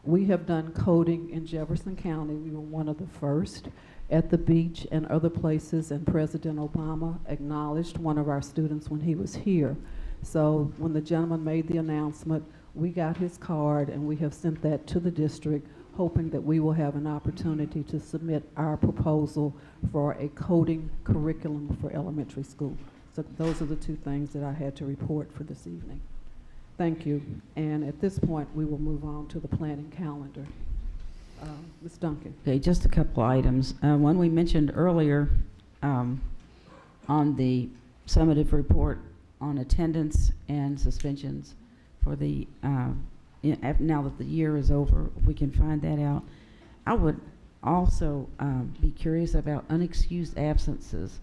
We have done coding in Jefferson County. We were one of the first at the beach and other places, and President Obama acknowledged one of our students when he was here. So when the gentleman made the announcement, we got his card and we have sent that to the district, hoping that we will have an opportunity to submit our proposal for a coding curriculum for elementary school. So those are the two things that I had to report for this evening. Thank you. And at this point, we will move on to the planning calendar. Ms. Duncan. Okay, just a couple items. One we mentioned earlier on the summative report on attendance and suspensions for the, now that the year is over, if we can find that out. I would also be curious about unexcused absences.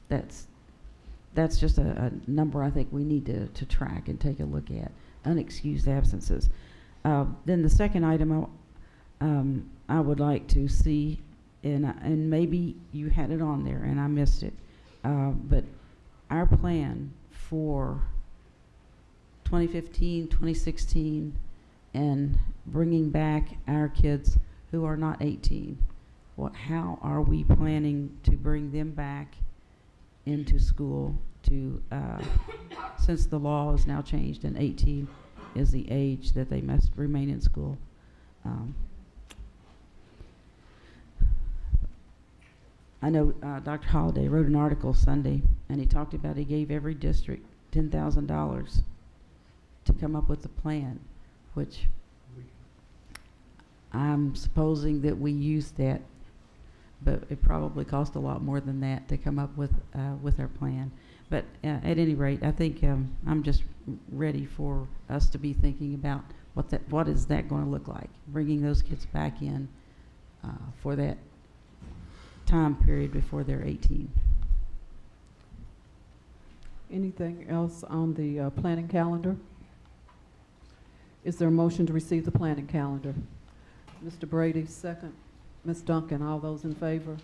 That's just a number I think we need to track and take a look at, unexcused absences. Then the second item I would like to see, and maybe you had it on there and I missed it, but our plan for 2015, 2016, and bringing back our kids who are not 18. How are we planning to bring them back into school to, since the law is now changed and 18 is the age that they must remain in school. I know Dr. Holliday wrote an article Sunday, and he talked about he gave every district $10,000 to come up with a plan, which I'm supposing that we used that, but it probably cost a lot more than that to come up with our plan. But at any rate, I think I'm just ready for us to be thinking about what is that going to look like, bringing those kids back in for that time period before they're 18. Anything else on the planning calendar? Is there a motion to receive the planning calendar? Mr. Brady, second. Ms. Duncan, all those in favor?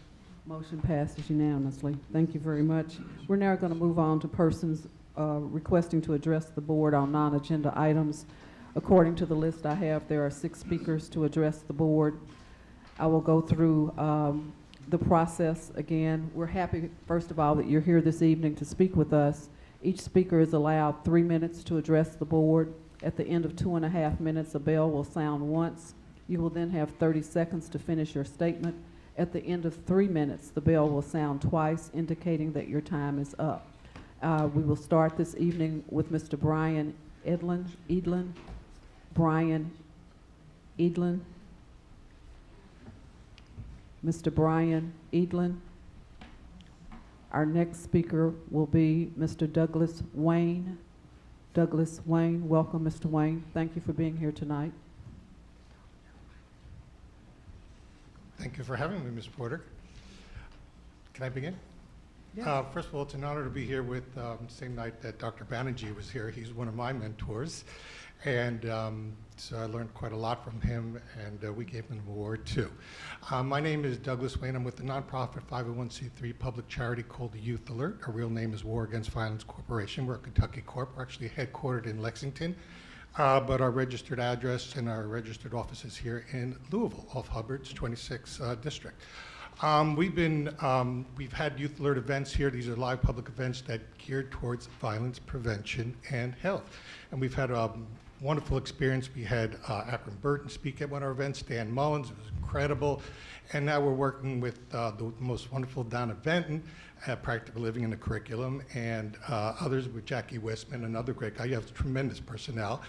Motion passes unanimously. Thank you very much. We're now going to move on to persons requesting to address the board on non-agenda items. According to the list I have, there are 6 speakers to address the board. I will go through the process again. We're happy, first of all, that you're here this evening to speak with us. Each speaker is allowed 3 minutes to address the board. At the end of 2.5 minutes, a bell will sound once. You will then have 30 seconds to finish your statement. At the end of 3 minutes, the bell will sound twice, indicating that your time is up. We will start this evening with Mr. Brian Edlin. Brian Edlin. Mr. Brian Edlin. Our next speaker will be Mr. Douglas Wayne. Douglas Wayne, welcome, Mr. Wayne. Thank you for being here tonight. Thank you for having me, Ms. Porter. Can I begin? First of all, it's an honor to be here with, same night that Dr. Banerjee was here. He's one of my mentors. And so I learned quite a lot from him, and we gave him an award too. My name is Douglas Wayne. I'm with the nonprofit 501c3 public charity called the Youth Alert. Our real name is War Against Violence Corporation. We're a Kentucky Corp. We're actually headquartered in Lexington, but our registered address and our registered office is here in Louisville, off Hubbard's 26th district. We've had Youth Alert events here. These are live public events that geared towards violence prevention and health. And we've had a wonderful experience. We had Akron Burton speak at one of our events, Dan Mullins, it was incredible. And now we're working with the most wonderful Donna Benton at Practical Living in the Curriculum, and others with Jackie Westman, another great guy. You have tremendous personnel.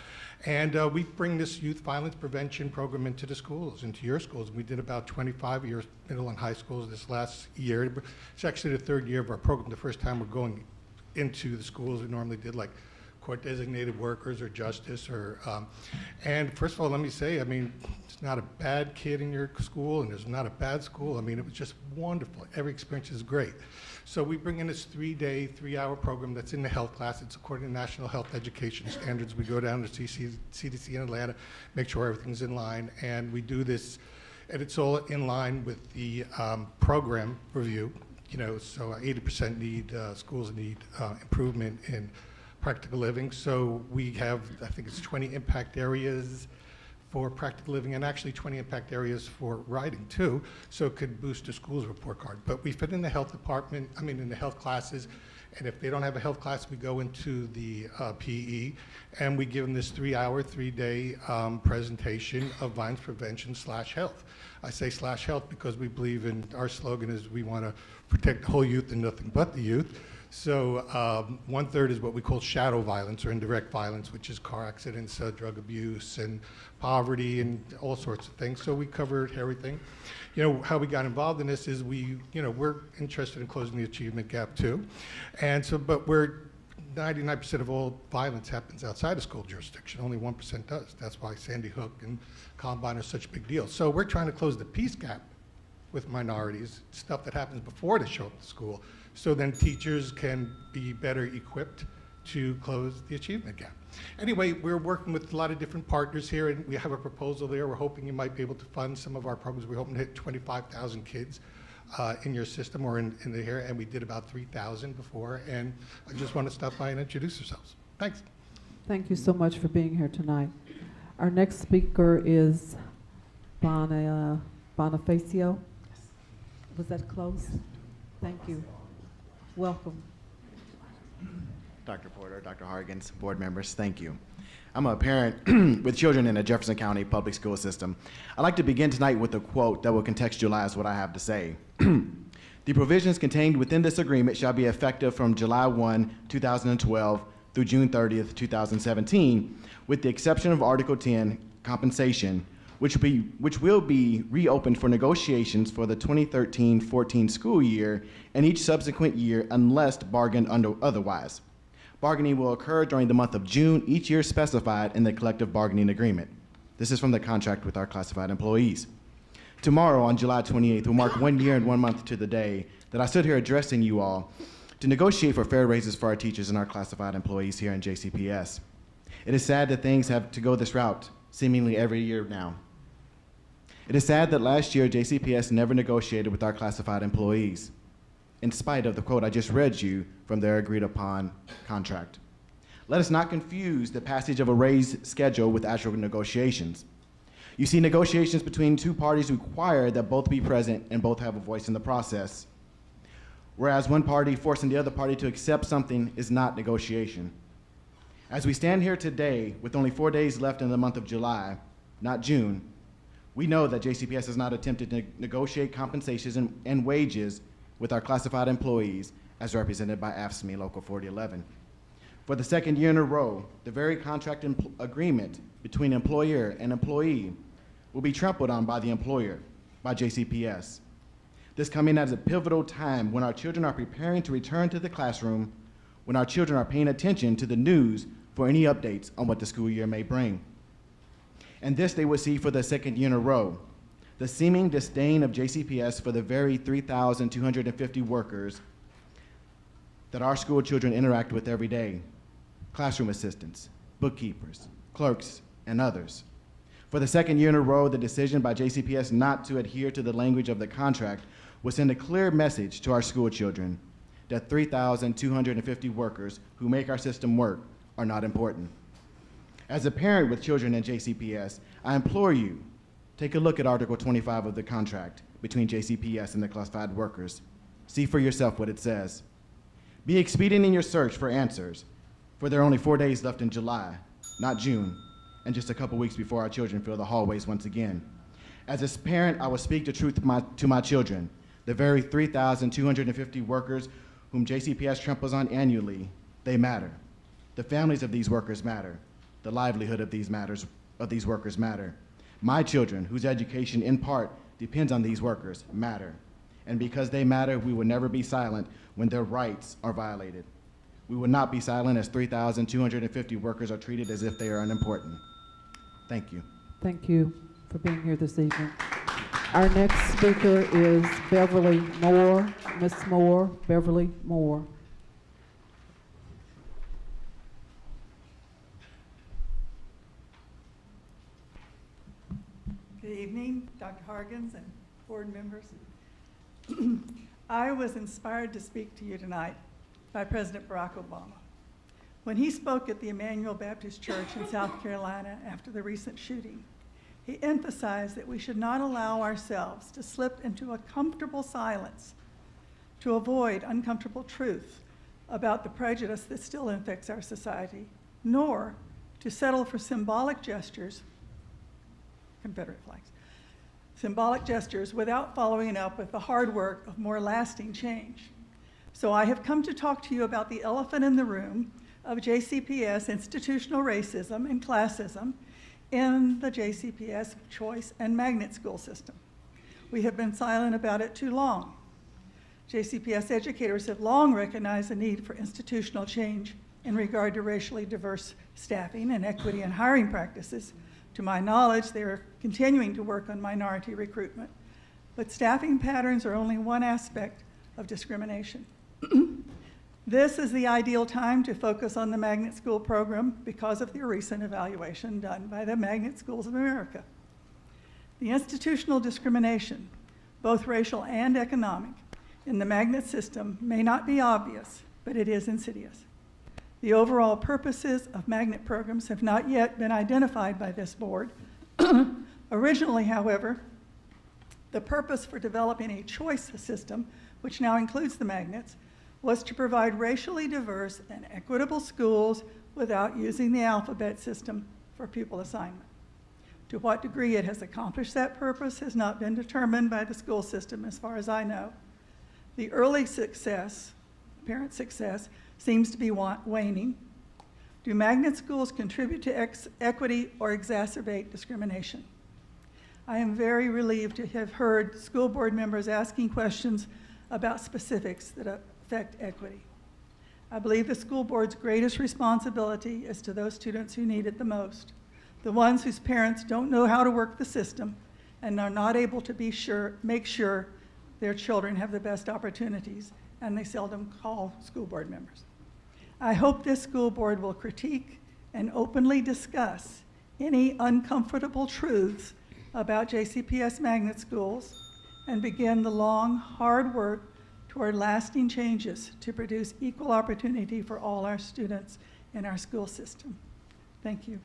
And we bring this youth violence prevention program into the schools, into your schools. We did about 25 years, middle and high schools this last year. It's actually the third year of our program. The first time we're going into the schools. We normally did like court designated workers or justice and first of all, let me say, I mean, it's not a bad kid in your school and there's not a bad school. I mean, it was just wonderful. Every experience is great. So we bring in this 3-day, 3-hour program that's in the health class. It's according to National Health Education Standards. We go down to CDC in Atlanta, make sure everything's in line, and we do this, and it's all in line with the program review. You know, so 80% need, schools need improvement in practical living. So we have, I think it's 20 impact areas for practical living and actually 20 impact areas for writing too. So it could boost the school's report card. But we fit in the health department, in the health classes. And if they don't have a health class, we go into the PE and we give them this 3-hour, 3-day presentation of violence prevention / health. I say / health because we believe in, our slogan is we want to protect the whole youth and nothing but the youth. So 1/3 is what we call shadow violence or indirect violence, which is car accidents, drug abuse, and poverty, and all sorts of things. So we covered everything. You know, how we got involved in this is we're interested in closing the achievement gap too. And so, but 99% of all violence happens outside of school jurisdiction. Only 1% does. That's why Sandy Hook and Columbine are such a big deal. So we're trying to close the peace gap with minorities, stuff that happens before they show up to school. So then teachers can be better equipped to close the achievement gap. Anyway, we're working with a lot of different partners here, and we have a proposal there. We're hoping you might be able to fund some of our programs. We're hoping to hit 25,000 kids in your system or in the here, and we did about 3,000 before. And I just want to stop by and introduce ourselves. Thanks. Thank you so much for being here tonight. Our next speaker is Donna Bonifacio. Was that close? Thank you. Welcome. Dr. Porter, Dr. Hargens, board members, thank you. I'm a parent with children in the Jefferson County public school system. I'd like to begin tonight with a quote that will contextualize what I have to say. The provisions contained within this agreement shall be effective from July 1, 2012 through June 30th, 2017, with the exception of Article 10, compensation, which will be reopened for negotiations for the 2013-14 school year and each subsequent year unless bargained otherwise. Bargaining will occur during the month of June each year specified in the collective bargaining agreement. This is from the contract with our classified employees. Tomorrow, on July 28th, will mark 1 year and 1 month to the day that I stood here addressing you all to negotiate for fair raises for our teachers and our classified employees here in JCPS. It is sad that things have to go this route seemingly every year now. It is sad that last year JCPS never negotiated with our classified employees, in spite of the quote I just read you from their agreed upon contract. Let us not confuse the passage of a raise schedule with actual negotiations. You see, negotiations between two parties require that both be present and both have a voice in the process. Whereas one party forcing the other party to accept something is not negotiation. As we stand here today with only 4 days left in the month of July, not June, we know that JCPS has not attempted to negotiate compensations and wages with our classified employees as represented by AFSCME Local 4011. For the second year in a row, the very contract agreement between employer and employee will be trampled on by the employer, by JCPS. This coming at a pivotal time when our children are preparing to return to the classroom, when our children are paying attention to the news for any updates on what the school year may bring. And this they will see for the second year in a row, the seeming disdain of JCPS for the very 3,250 workers that our school children interact with every day: classroom assistants, bookkeepers, clerks, and others. For the second year in a row, the decision by JCPS not to adhere to the language of the contract will send a clear message to our school children that 3,250 workers who make our system work are not important. As a parent with children in JCPS, I implore you, take a look at Article 25 of the contract between JCPS and the classified workers. See for yourself what it says. Be expedient in your search for answers, for there are only 4 days left in July, not June, and just a couple weeks before our children fill the hallways once again. As a parent, I will speak the truth to my children, the very 3,250 workers whom JCPS tramples on annually. They matter. The families of these workers matter. The livelihood of these workers matter. My children, whose education in part depends on these workers, matter. And because they matter, we will never be silent when their rights are violated. We will not be silent as 3,250 workers are treated as if they are unimportant. Thank you. Thank you for being here this evening. Our next speaker is Beverly Moore. Ms. Moore, Beverly Moore. Good evening, Dr. Hargens and board members. I was inspired to speak to you tonight by President Barack Obama. When he spoke at the Emmanuel Baptist Church in South Carolina after the recent shooting, he emphasized that we should not allow ourselves to slip into a comfortable silence to avoid uncomfortable truth about the prejudice that still infects our society, nor to settle for symbolic gestures, Confederate flags, symbolic gestures without following it up with the hard work of more lasting change. So I have come to talk to you about the elephant in the room of JCPS institutional racism and classism in the JCPS choice and magnet school system. We have been silent about it too long. JCPS educators have long recognized the need for institutional change in regard to racially diverse staffing and equity in hiring practices. To my knowledge, they are continuing to work on minority recruitment, but staffing patterns are only one aspect of discrimination. This is the ideal time to focus on the magnet school program because of the recent evaluation done by the Magnet Schools of America. The institutional discrimination, both racial and economic, in the magnet system may not be obvious, but it is insidious. The overall purposes of magnet programs have not yet been identified by this board. Originally, however, the purpose for developing a choice system, which now includes the magnets, was to provide racially diverse and equitable schools without using the alphabet system for pupil assignment. To what degree it has accomplished that purpose has not been determined by the school system as far as I know. The early success, apparent success, seems to be waning. Do magnet schools contribute to equity or exacerbate discrimination? I am very relieved to have heard school board members asking questions about specifics that affect equity. I believe the school board's greatest responsibility is to those students who need it the most, the ones whose parents don't know how to work the system and are not able to make sure their children have the best opportunities, and they seldom call school board members. I hope this school board will critique and openly discuss any uncomfortable truths about JCPS magnet schools and begin the long, hard work toward lasting changes to produce equal opportunity for all our students in our school system. Thank you.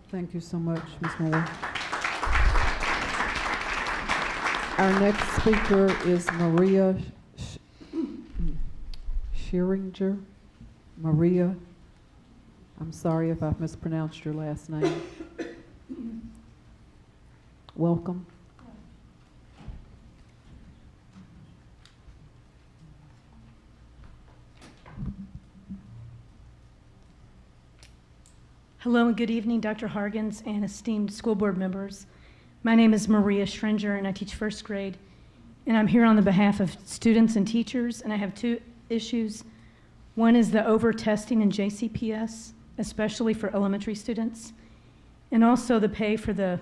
Thank you so much, Ms. Moore. Our next speaker is Maria Scheringer. Maria, I'm sorry if I've mispronounced your last name. Welcome. Hello and good evening, Dr. Hargens and esteemed school board members. My name is Maria Scheringer and I teach first grade. And I'm here on the behalf of students and teachers, and I have two issues. One is the over-testing in JCPS, especially for elementary students, and also the pay for the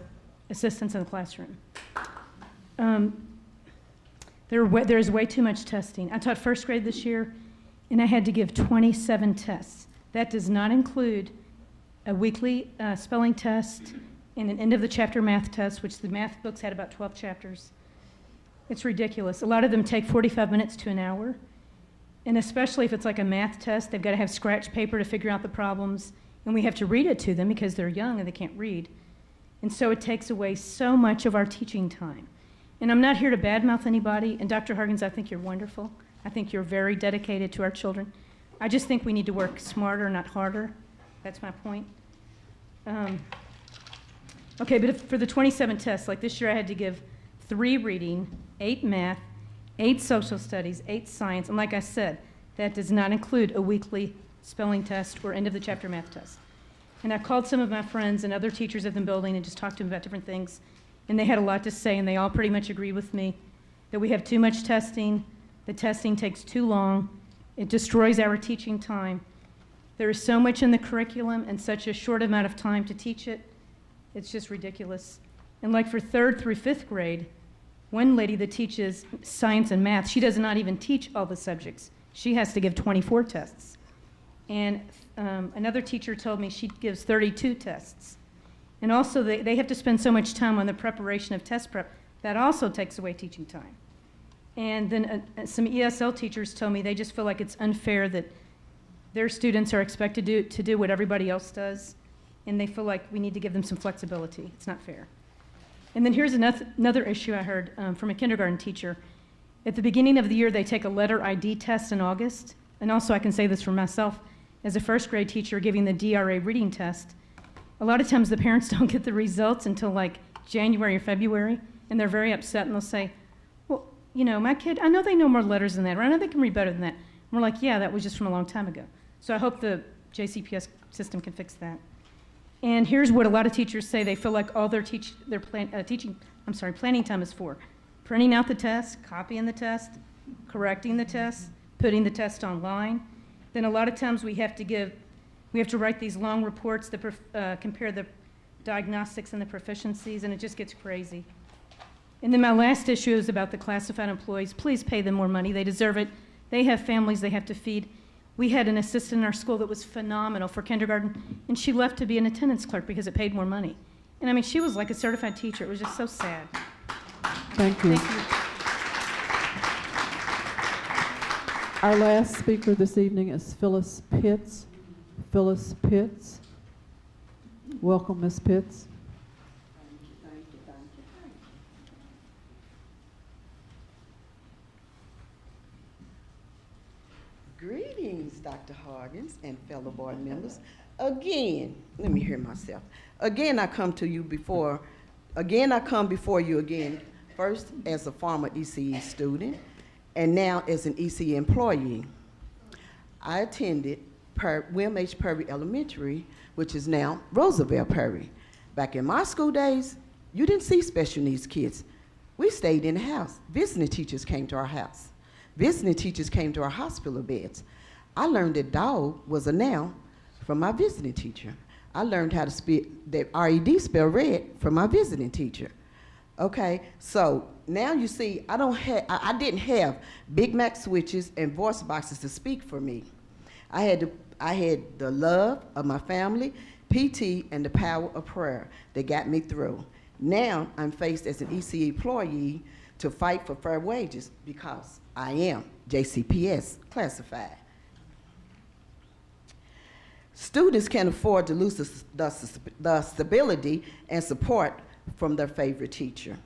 assistants in the classroom. There's way too much testing. I taught first grade this year, and I had to give 27 tests. That does not include a weekly spelling test and an end of the chapter math test, which the math books had about 12 chapters. It's ridiculous. A lot of them take 45 minutes to an hour. And especially if it's like a math test, they've got to have scratch paper to figure out the problems. And we have to read it to them because they're young and they can't read. And so it takes away so much of our teaching time. And I'm not here to badmouth anybody. And Dr. Hargens, I think you're wonderful. I think you're very dedicated to our children. I just think we need to work smarter, not harder. That's my point. Okay, but for the 27 tests, like this year I had to give 3 reading, 8 math, 8 social studies, 8 science, and like I said, that does not include a weekly spelling test or end of the chapter math test. And I called some of my friends and other teachers at the building and just talked to them about different things, and they had a lot to say, and they all pretty much agree with me that we have too much testing, the testing takes too long, it destroys our teaching time. There is so much in the curriculum and such a short amount of time to teach it, it's just ridiculous. And like for 3rd through 5th grade, one lady that teaches science and math, she does not even teach all the subjects. She has to give 24 tests. And another teacher told me she gives 32 tests. And also they have to spend so much time on the preparation of test prep. That also takes away teaching time. And then some ESL teachers told me they just feel like it's unfair that their students are expected to do what everybody else does. And they feel like we need to give them some flexibility. It's not fair. And then here's another issue I heard from a kindergarten teacher. At the beginning of the year, they take a letter ID test in August. And also I can say this for myself, as a 1st grade teacher giving the DRA reading test, a lot of times the parents don't get the results until like January or February, and they're very upset, and they'll say, well, you know, my kid, I know they know more letters than that, or I know they can read better than that. And we're like, yeah, that was just from a long time ago. So I hope the JCPS system can fix that. And here's what a lot of teachers say they feel like all their planning time is for: printing out the test, copying the test, correcting the test, putting the test online. Then a lot of times we have to write these long reports that compare the diagnostics and the proficiencies, and it just gets crazy. And then my last issue is about the classified employees. Please pay them more money. They deserve it. They have families they have to feed. We had an assistant in our school that was phenomenal for kindergarten, and she left to be an attendance clerk because it paid more money. And I mean, she was like a certified teacher. It was just so sad. Thank you. Thank you. Our last speaker this evening is Phyllis Pitts. Phyllis Pitts. Welcome, Ms. Pitts. Greetings, Dr. Hargens and fellow board members. Again, let me hear myself. Again, I come before you again, first as a former ECE student, and now as an ECE employee. I attended William H. Perry Elementary, which is now Roosevelt Perry. Back in my school days, you didn't see special needs kids. We stayed in the house. Visiting teachers came to our house. Visiting teachers came to our hospital beds. I learned that dog was a noun from my visiting teacher. I learned how to spell that R-E-D spell red from my visiting teacher. Okay, so now you see, I didn't have Big Mac switches and voice boxes to speak for me. I had the love of my family, PT, and the power of prayer that got me through. Now I'm faced as an ECE employee to fight for fair wages because I am JCPS classified. Students can't afford to lose the stability and support from their favorite teacher.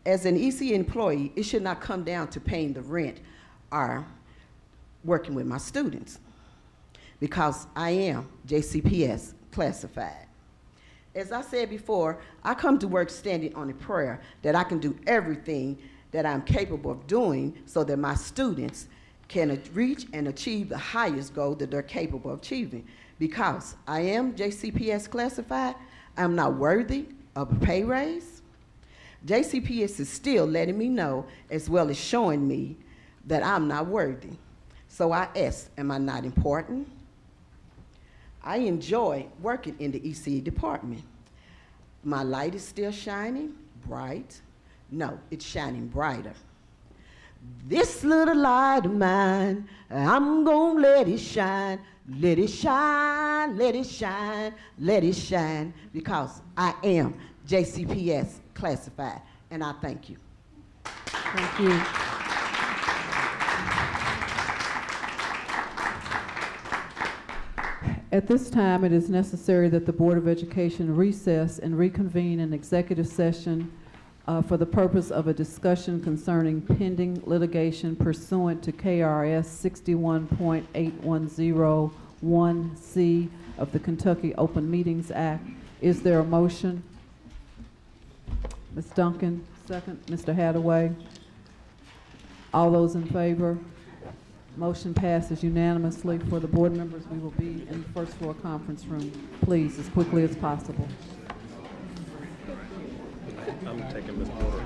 As an ECE employee, it should not come down to paying the rent or working with my students because I am JCPS classified. As I said before, I come to work standing on a prayer that I can do everything that I'm capable of doing so that my students can reach and achieve the highest goal that they're capable of achieving. Because I am JCPS classified, I'm not worthy of a pay raise. JCPS is still letting me know, as well as showing me that I'm not worthy. So I ask, am I not important? I enjoy working in the ECE department. My light is still shining bright. No, it's shining brighter. This little light of mine, I'm gonna let it shine, let it shine, let it shine, let it shine, because I am JCPS classified, and I thank you. Thank you. At this time, it is necessary that the Board of Education recess and reconvene an executive session for the purpose of a discussion concerning pending litigation pursuant to KRS 61.8101C of the Kentucky Open Meetings Act. Is there a motion? Ms. Duncan, second. Mr. Hathaway. All those in favor? Motion passes unanimously. For the board members, we will be in the first floor conference room, please, as quickly as possible. I'm taking Ms. Porter.